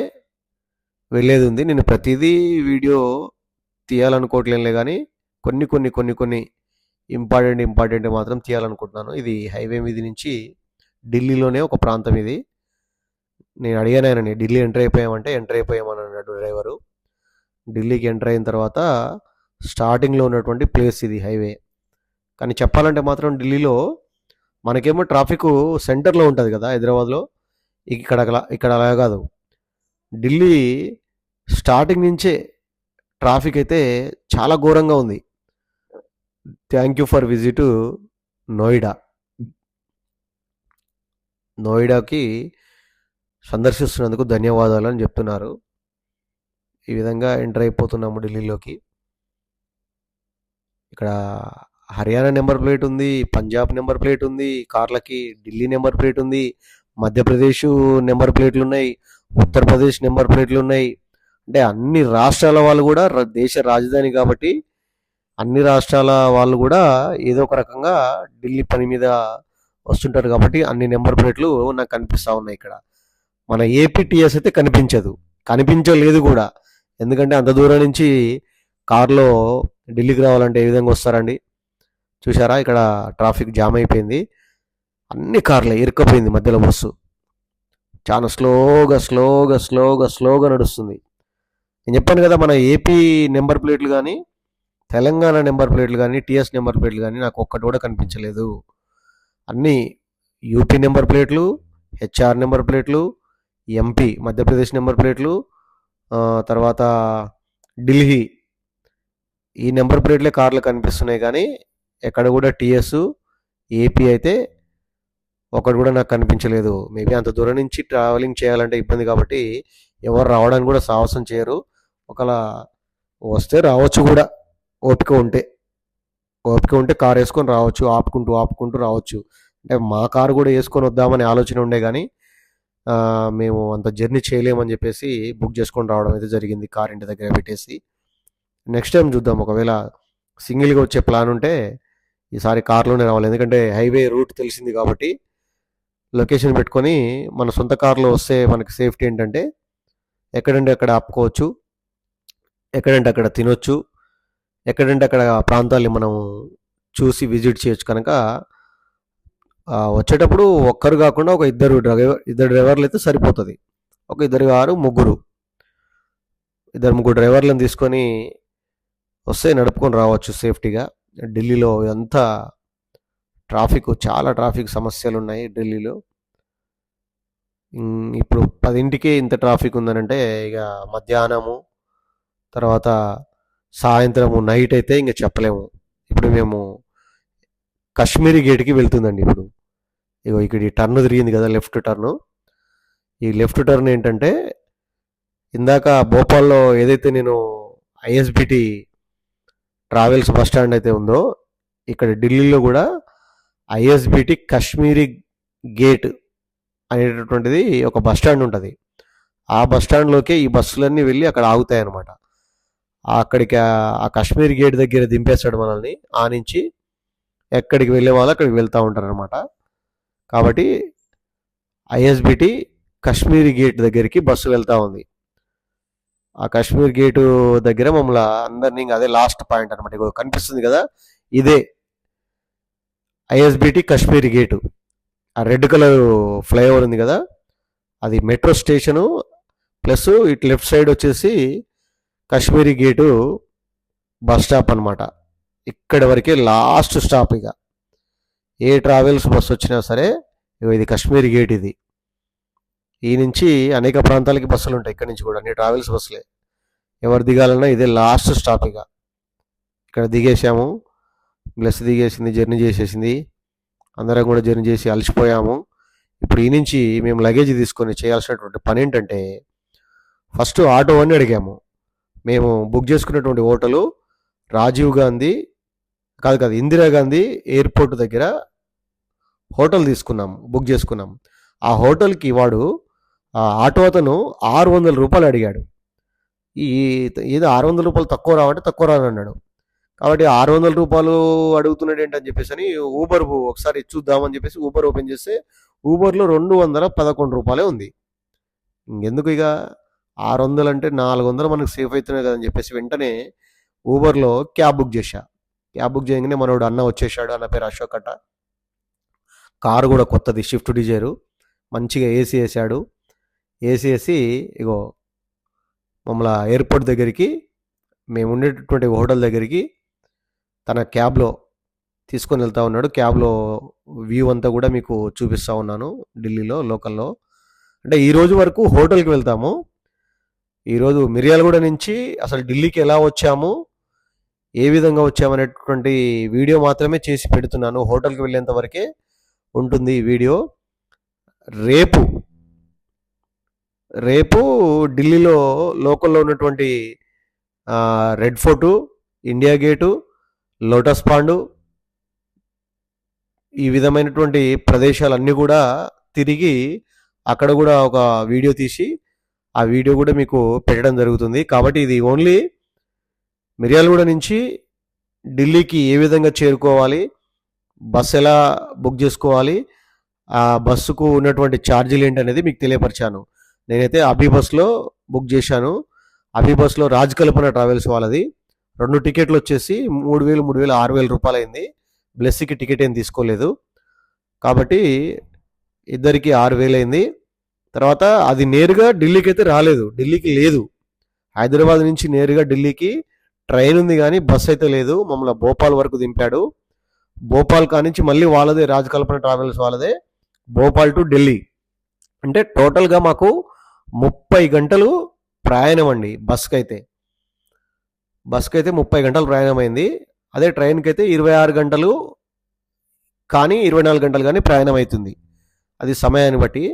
[SPEAKER 1] వెళ్ళేది ఉంది. నేను ప్రతిదీ వీడియో తీయాలనుకోవట్లేనులే కానీ కొన్ని ఇంపార్టెంట్ మాత్రం తీయాలనుకుంటున్నాను. ఇది హైవే మీద నుంచి ఢిల్లీలోనే ఒక ప్రాంతం ఇది. నేను అడిగాను ఆయనని, ఢిల్లీ ఎంటర్ అయిపోయామంటే ఎంటర్ అయిపోయామని అన్నాడు డ్రైవరు. ఢిల్లీకి ఎంటర్ అయిన తర్వాత స్టార్టింగ్లో ఉన్నటువంటి ప్లేస్ ఇది హైవే. కానీ చెప్పాలంటే మాత్రం ఢిల్లీలో మనకేమో ట్రాఫిక్ సెంటర్లో ఉంటుంది కదా హైదరాబాద్లో. ఇక్కడ అలా కాదు. ఢిల్లీ స్టార్టింగ్ నుంచే ట్రాఫిక్ అయితే చాలా ఘోరంగా ఉంది. థ్యాంక్ యూ ఫర్ విజిట్ నోయిడాకి సందర్శిస్తున్నందుకు ధన్యవాదాలు అని చెప్తున్నారు. ఈ విధంగా ఎంటర్ అయిపోతున్నాము ఢిల్లీలోకి. ఇక్కడ హర్యానా నెంబర్ ప్లేట్ ఉంది, పంజాబ్ నెంబర్ ప్లేట్ ఉంది కార్లకి, ఢిల్లీ నెంబర్ ప్లేట్ ఉంది, మధ్యప్రదేశ్ నెంబర్ ప్లేట్లు ఉన్నాయి, ఉత్తరప్రదేశ్ నెంబర్ ప్లేట్లు ఉన్నాయి. అంటే అన్ని రాష్ట్రాల వాళ్ళు కూడా, దేశ రాజధాని కాబట్టి అన్ని రాష్ట్రాల వాళ్ళు కూడా ఏదో ఒక రకంగా ఢిల్లీ పని మీద వస్తుంటారు కాబట్టి అన్ని నెంబర్ ప్లేట్లు నాకు కనిపిస్తూ ఉన్నాయి ఇక్కడ. మన ఏపీటీఎస్ అయితే కనిపించలేదు కూడా. ఎందుకంటే అంత దూరం నుంచి కారులో ఢిల్లీకి రావాలంటే ఏ విధంగా వస్తారండి? చూసారా, ఇక్కడ ట్రాఫిక్ జామ్ అయిపోయింది. అన్ని కార్లే ఇరుక్కుపోయింది మధ్యలో బస్సు. చాలా స్లోగా నడుస్తుంది. నేను చెప్పాను కదా, మన ఏపీ నెంబర్ ప్లేట్లు కానీ తెలంగాణ నెంబర్ ప్లేట్లు కానీ టీఎస్ నెంబర్ ప్లేట్లు కానీ నాకు ఒక్కటి కూడా కనిపించలేదు. అన్నీ యూపీ నెంబర్ ప్లేట్లు, హెచ్ఆర్ నెంబర్ ప్లేట్లు, ఎంపీ మధ్యప్రదేశ్ నెంబర్ ప్లేట్లు, తర్వాత ఢిల్లీ ఈ నెంబర్ ప్లేట్లే కార్లు కనిపిస్తున్నాయి, కానీ ఎక్కడ కూడా టీఎస్ ఏపీ అయితే ఒకటి కూడా నాకు కనిపించలేదు. మేబీ అంత దూరం నుంచి ట్రావెలింగ్ చేయాలంటే ఇబ్బంది కాబట్టి ఎవరు రావడానికి కూడా సాహసం చేయరు. ఒకవేళ వస్తే రావచ్చు కూడా, ఓపిక ఉంటే కార్ వేసుకొని రావచ్చు, ఆపుకుంటూ రావచ్చు. అంటే మా కారు కూడా వేసుకొని వద్దామని ఆలోచన ఉండే, కానీ మేము అంత జర్నీ చేయలేమని చెప్పేసి బుక్ చేసుకొని రావడం అయితే జరిగింది, కార్ ఇంటి దగ్గర పెట్టేసి. నెక్స్ట్ టైం చూద్దాం, ఒకవేళ సింగిల్గా వచ్చే ప్లాన్ ఉంటే ఈసారి కార్లోనే రావాలి. ఎందుకంటే హైవే రూట్ తెలిసింది కాబట్టి లొకేషన్ పెట్టుకొని మన సొంత కార్లో వస్తే మనకి సేఫ్టీ ఏంటంటే ఎక్కడంటే అక్కడ ఆపుకోవచ్చు, ఎక్కడంటే అక్కడ తినొచ్చు, ఎక్కడంటే అక్కడ ప్రాంతాల్ని మనం చూసి విజిట్ చేయొచ్చు. కనుక వచ్చేటప్పుడు ఒక్కరు కాకుండా ఒక ఇద్దరు డ్రైవర్లు అయితే సరిపోతుంది. ఒక ఇద్దరు ముగ్గురు డ్రైవర్లను తీసుకొని వస్తే నడుపుకొని రావచ్చు సేఫ్టీగా. ఢిల్లీలో అంతా చాలా ట్రాఫిక్ సమస్యలు ఉన్నాయి ఢిల్లీలో. ఇప్పుడు 10ంటికే ఇంత ట్రాఫిక్ ఉందనంటే ఇక మధ్యాహ్నము తర్వాత సాయంత్రము నైట్ అయితే ఇంకా చెప్పలేము. ఇప్పుడు మేము కాశ్మీరీ గేట్కి వెళ్తుందండి. ఇక్కడ ఈ టర్న్ తిరిగింది కదా, లెఫ్ట్ టర్న్. ఈ లెఫ్ట్ టర్న్ ఏంటంటే ఇందాక భోపాల్లో ఏదైతే నేను ఐఎస్బిటి ట్రావెల్స్ బస్ స్టాండ్ అయితే ఉందో, ఇక్కడ ఢిల్లీలో కూడా ఐఎస్బిటి కాశ్మీరీ గేట్ అనేటటువంటిది ఒక బస్ స్టాండ్ ఉంటుంది. ఆ బస్ స్టాండ్లోకే ఈ బస్సులన్నీ వెళ్ళి అక్కడ ఆగుతాయి అన్నమాట. అక్కడికి ఆ కాశ్మీరీ గేట్ దగ్గర దింపేస్తాడు మనల్ని. ఆ నుంచి ఎక్కడికి వెళ్ళే వాళ్ళు అక్కడికి వెళ్తూ ఉంటారు అనమాట. కాబట్టి ఐఎస్బిటి కాశ్మీరీ గేట్ దగ్గరికి బస్సు వెళ్తూ ఉంది. ఆ కాశ్మీర్ గేటు దగ్గర మమ్మల్ని అందరినీ, ఇంకా అదే లాస్ట్ పాయింట్ అనమాట. ఇక కనిపిస్తుంది కదా, ఇదే ఐఎస్బిటి కాశ్మీరీ గేటు. ఆ రెడ్ కలర్ ఫ్లైఓవర్ ఉంది కదా, అది మెట్రో స్టేషను. ప్లస్ ఇటు లెఫ్ట్ సైడ్ వచ్చేసి కాశ్మీరీ గేటు బస్ స్టాప్ అనమాట. ఇక్కడి వరకే లాస్ట్ స్టాప్. ఇక ఏ ట్రావెల్స్ బస్సు వచ్చినా సరే ఇది కాశ్మీరీ గేట్. ఇది ఈ నుంచి అనేక ప్రాంతాలకి బస్సులు ఉంటాయి. ఇక్కడ నుంచి కూడా అన్ని ట్రావెల్స్ బస్సులే. ఎవరు దిగాలన్నా ఇదే లాస్ట్ స్టాప్. ఇక ఇక్కడ దిగేసాము, ప్లస్ దిగేసింది, జర్నీ చేసేసింది. అందరం కూడా జర్నీ చేసి అలసిపోయాము. ఇప్పుడు ఈ నుంచి మేము లగేజ్ తీసుకొని చేయాల్సినటువంటి పని ఏంటంటే, ఫస్ట్ ఆటో అని అడిగాము. మేము బుక్ చేసుకున్నటువంటి హోటలు రాజీవ్ గాంధీ కాదు ఇందిరాగాంధీ ఎయిర్పోర్ట్ దగ్గర హోటల్ బుక్ చేసుకున్నాం. ఆ హోటల్కి వాడు ఆటో అతను 600 రూపాయలు అడిగాడు. ఏదో 600 రూపాయలు తక్కువ రావంటే తక్కువ రానన్నాడు. కాబట్టి 600 రూపాయలు అడుగుతున్నాడు ఏంటని చెప్పేసి ఊబర్ ఒకసారి చూద్దామని చెప్పేసి ఊబర్ ఓపెన్ చేస్తే ఊబర్లో 211 రూపాయలే ఉంది. ఇంకెందుకు ఇక 600 అంటే 400 మనకు సేఫ్ అవుతున్నాయి కదని చెప్పేసి వెంటనే ఊబర్లో క్యాబ్ బుక్ చేయగానే మనోడు అన్న వచ్చేసాడు. అన్న పేరు అశోక్ అట్ట. కారు కూడా కొత్తది, షిఫ్ట్ డిజైరు. మంచిగా ఏసీ వేసాడు. ఏసీ వేసి ఇగో మమ్మల్ని ఎయిర్పోర్ట్ దగ్గరికి, మేము ఉండేటటువంటి హోటల్ దగ్గరికి తన క్యాబ్లో తీసుకొని వెళ్తూ ఉన్నాడు. క్యాబ్లో వ్యూ అంతా కూడా మీకు చూపిస్తూ ఉన్నాను ఢిల్లీలో లోకల్లో. అంటే ఈరోజు వరకు హోటల్కి వెళ్తాము. ఈరోజు మిర్యాలగూడ నుంచి అసలు ఢిల్లీకి ఎలా వచ్చాము, ఏ విధంగా వచ్చాము అనేటువంటి వీడియో మాత్రమే చేసి పెడుతున్నాను. హోటల్కి వెళ్ళేంత వరకే ఉంటుంది ఈ వీడియో. రేపు ఢిల్లీలో లోకల్లో ఉన్నటువంటి red fort, India gate, lotus pond, ఈ విధమైనటువంటి ప్రదేశాలన్నీ కూడా తిరిగి అక్కడ కూడా ఒక వీడియో తీసి ఆ వీడియో కూడా మీకు పెట్టడం జరుగుతుంది. కాబట్టి ఇది ఓన్లీ మిర్యాలగూడ నుంచి ఢిల్లీకి ఏ విధంగా చేరుకోవాలి, బస్సు ఎలా బుక్ చేసుకోవాలి, ఆ బస్సుకు ఉన్నటువంటి ఛార్జీలు ఏంటనేది మీకు తెలియపరిచాను. నేనైతే అభి బస్లో బుక్ చేశాను. అభి బస్లో రాజ్ కల్పన ట్రావెల్స్ వాళ్ళది. 2 టికెట్లు వచ్చేసి 3000, 6,000 రూపాయలు అయింది. బ్లెస్సీకి టికెట్ ఏం తీసుకోలేదు కాబట్టి ఇద్దరికి 6,000 అయింది. తర్వాత అది నేరుగా ఢిల్లీకి అయితే రాలేదు, ఢిల్లీకి లేదు. హైదరాబాద్ నుంచి నేరుగా ఢిల్లీకి ట్రైన్ ఉంది కానీ బస్ అయితే లేదు. మమ్మల్ని భోపాల్ వరకు దింపాడు. భోపాల్ కానించి మళ్ళీ వాళ్ళదే, రాజ్ కల్పన ట్రావెల్స్ వాళ్ళదే భోపాల్ టు ఢిల్లీ. అంటే టోటల్గా మాకు 30 గంటలు ప్రయాణం అండి. బస్కి అయితే 30 గంటలు ప్రయాణం అయింది. అదే ట్రైన్కి అయితే 26 గంటలు కానీ 24 గంటలు కానీ ప్రయాణం అవుతుంది. అది సమయాన్ని బట్టి.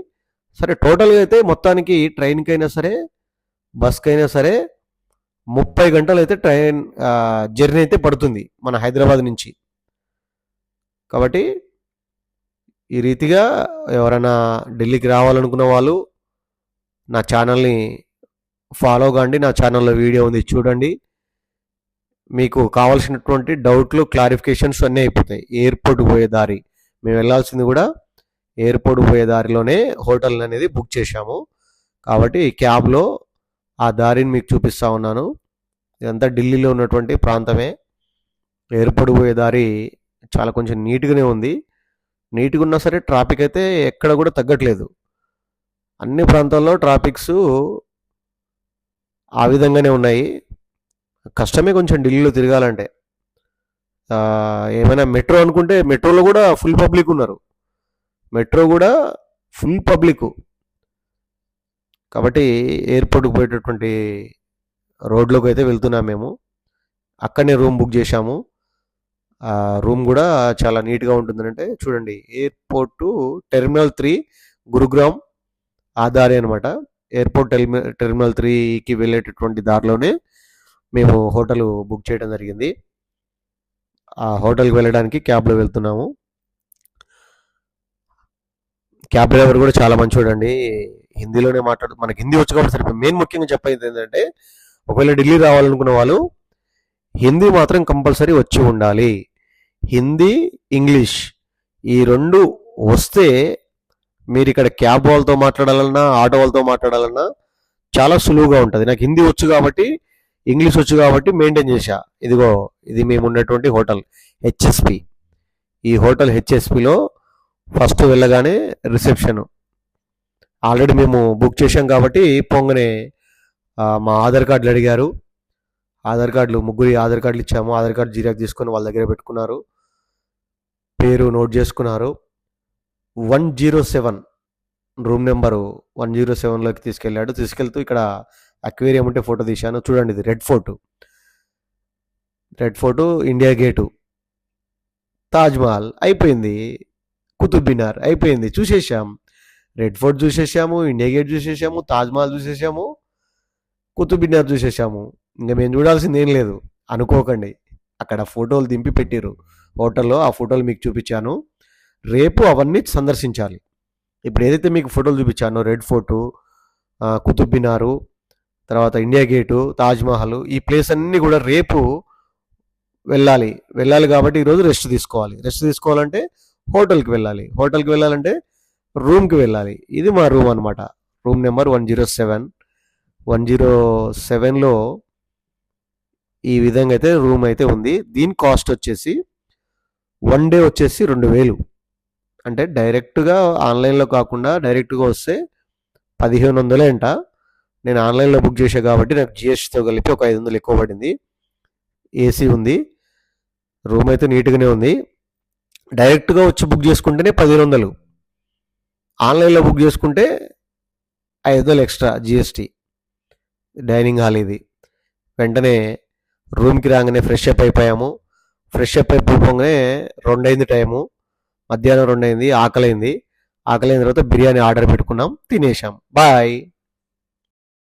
[SPEAKER 1] సరే టోటల్గా అయితే మొత్తానికి ట్రైన్కి అయినా సరే బస్కి అయినా సరే 30 గంటలు అయితే ట్రైన్ జర్నీ అయితే పడుతుంది మన హైదరాబాద్ నుంచి. కాబట్టి ఈ రీతిగా ఎవరైనా ఢిల్లీకి రావాలనుకున్న వాళ్ళు నా ఛానల్ని ఫాలో కాండి. నా ఛానల్లో వీడియో ఉంది, చూడండి. మీకు కావాల్సినటువంటి డౌట్లు క్లారిఫికేషన్స్ అన్నీ అయిపోతాయి. ఎయిర్పోర్ట్ పోయే దారి, మేము వెళ్ళాల్సింది కూడా ఎయిర్పోర్ట్ పోయే దారిలోనే హోటల్ అనేది బుక్ చేశాము. కాబట్టి క్యాబ్లో ఆ దారిని మీకు చూపిస్తూ ఉన్నాను. ఇదంతా ఢిల్లీలో ఉన్నటువంటి ప్రాంతమే. ఎయిర్పోర్ట్ పోయే దారి చాలా కొంచెం నీట్గానే ఉంది. నీట్గా ఉన్నా సరే ట్రాఫిక్ అయితే ఎక్కడ కూడా తగ్గట్లేదు. అన్ని ప్రాంతాల్లో ట్రాఫిక్స్ ఆ విధంగానే ఉన్నాయి. కష్టమే కొంచెం ఢిల్లీలో తిరగాలంటే. ఏమైనా మెట్రో అనుకుంటే మెట్రోలో కూడా ఫుల్ పబ్లిక్ ఉన్నారు. మెట్రో కూడా ఫుల్ పబ్లిక్. కాబట్టి ఎయిర్పోర్ట్కి పోయేటటువంటి రోడ్లోకి అయితే వెళ్తున్నాం మేము. అక్కడనే రూమ్ బుక్ చేశాము. ఆ రూమ్ కూడా చాలా నీట్గా ఉంటుందంటే చూడండి, ఎయిర్పోర్ట్ టెర్మినల్ 3 గురుగ్రామ్ ఆ దారి అనమాట. ఎయిర్పోర్ట్ టెర్మినల్ 3కి వెళ్ళేటటువంటి దారిలోనే మేము హోటల్ బుక్ చేయడం జరిగింది. ఆ హోటల్కి వెళ్ళడానికి క్యాబ్లో వెళ్తున్నాము. క్యాబ్ డ్రైవర్ కూడా చాలా మంచివాడు అండి. హిందీలోనే మనకి హిందీ వచ్చి కాబట్టి సరిపోయింది. మెయిన్ ముఖ్యంగా చెప్పేది ఏంటంటే, ఒకవేళ ఢిల్లీ రావాలనుకున్న వాళ్ళు హిందీ మాత్రం కంపల్సరీ వచ్చి ఉండాలి. హిందీ, ఇంగ్లీష్ ఈ 2 వస్తే మీరు ఇక్కడ క్యాబ్ వాళ్ళతో మాట్లాడాలన్నా ఆటో వాళ్ళతో మాట్లాడాలన్నా చాలా సులువుగా ఉంటుంది. నాకు హిందీ వచ్చు కాబట్టి, ఇంగ్లీష్ వచ్చు కాబట్టి మెయింటైన్ చేశా. ఇదిగో ఇది మేము ఉన్నటువంటి హోటల్ హెచ్ఎస్పి. ఈ హోటల్ హెచ్ఎస్పిలో ఫస్ట్ వెళ్ళగానే రిసెప్షన్. ఆల్రెడీ మేము బుక్ చేశాం కాబట్టి పొంగనే మా ఆధార్ కార్డులు అడిగారు. ముగ్గురి ఆధార్ కార్డులు ఇచ్చాము. ఆధార్ కార్డు జిరాక్స్ తీసుకొని వాళ్ళ దగ్గర పెట్టుకున్నారు. పేరు నోట్ చేసుకున్నారు. 107 రూమ్ నెంబరు 107లోకి తీసుకెళ్ళాడు. తీసుకెళ్తూ ఇక్కడ అక్వేరియం ఉంటే ఫోటో తీశాను. చూడండి, ఇది Red fort, India Gate, Taj Mahal అయిపోయింది, కుతుబ్ మినార్ అయిపోయింది, చూసేసాం. రెడ్ ఫోర్ట్ చూసేసాము, ఇండియా గేట్ చూసేసాము, తాజ్మహల్ చూసేసాము, కుతుబ్ మినార్ చూసేసాము. ఇంకా మేము చూడాల్సింది ఏం లేదు అనుకోకండి. అక్కడ ఫోటోలు దింపి పెట్టిరు హోటల్లో. ఆ ఫోటోలు మీకు చూపించాను. రేపు అవన్నీ సందర్శించాలి. ఇప్పుడు ఏదైతే మీకు ఫోటోలు చూపించానో రెడ్ ఫోర్టు, కుతుబ్ మినారు, తర్వాత ఇండియా గేటు, తాజ్మహల్, ఈ ప్లేస్ అన్నీ కూడా రేపు వెళ్ళాలి కాబట్టి ఈరోజు రెస్ట్ తీసుకోవాలంటే హోటల్కి వెళ్ళాలంటే రూమ్కి వెళ్ళాలి. ఇది మా రూమ్ అనమాట. రూమ్ నెంబర్ 107లో ఈ విధంగా అయితే రూమ్ అయితే ఉంది. దీని కాస్ట్ వచ్చేసి 1 డే వచ్చేసి 2000. అంటే డైరెక్ట్గా ఆన్లైన్లో కాకుండా డైరెక్ట్గా వస్తే 1500 అంట. నేను ఆన్లైన్లో బుక్ చేసా కాబట్టి నాకు జిఎస్టీతో కలిపి ఒక 500 ఎక్కువ పడింది. ఏసీ ఉంది, రూమ్ అయితే నీట్గానే ఉంది. డైరెక్ట్గా వచ్చి బుక్ చేసుకుంటేనే 1500, ఆన్లైన్లో బుక్ చేసుకుంటే 500 ఎక్స్ట్రా జిఎస్టీ. డైనింగ్ హాల్ ఇది. వెంటనే రూమ్కి రాగానే ఫ్రెష్ అప్ అయిపోగానే 2 అయింది టైము, మధ్యాహ్నం 2 అయింది. ఆకలైన తర్వాత బిర్యానీ ఆర్డర్ పెట్టుకున్నాం, తినేసాం. బాయ్.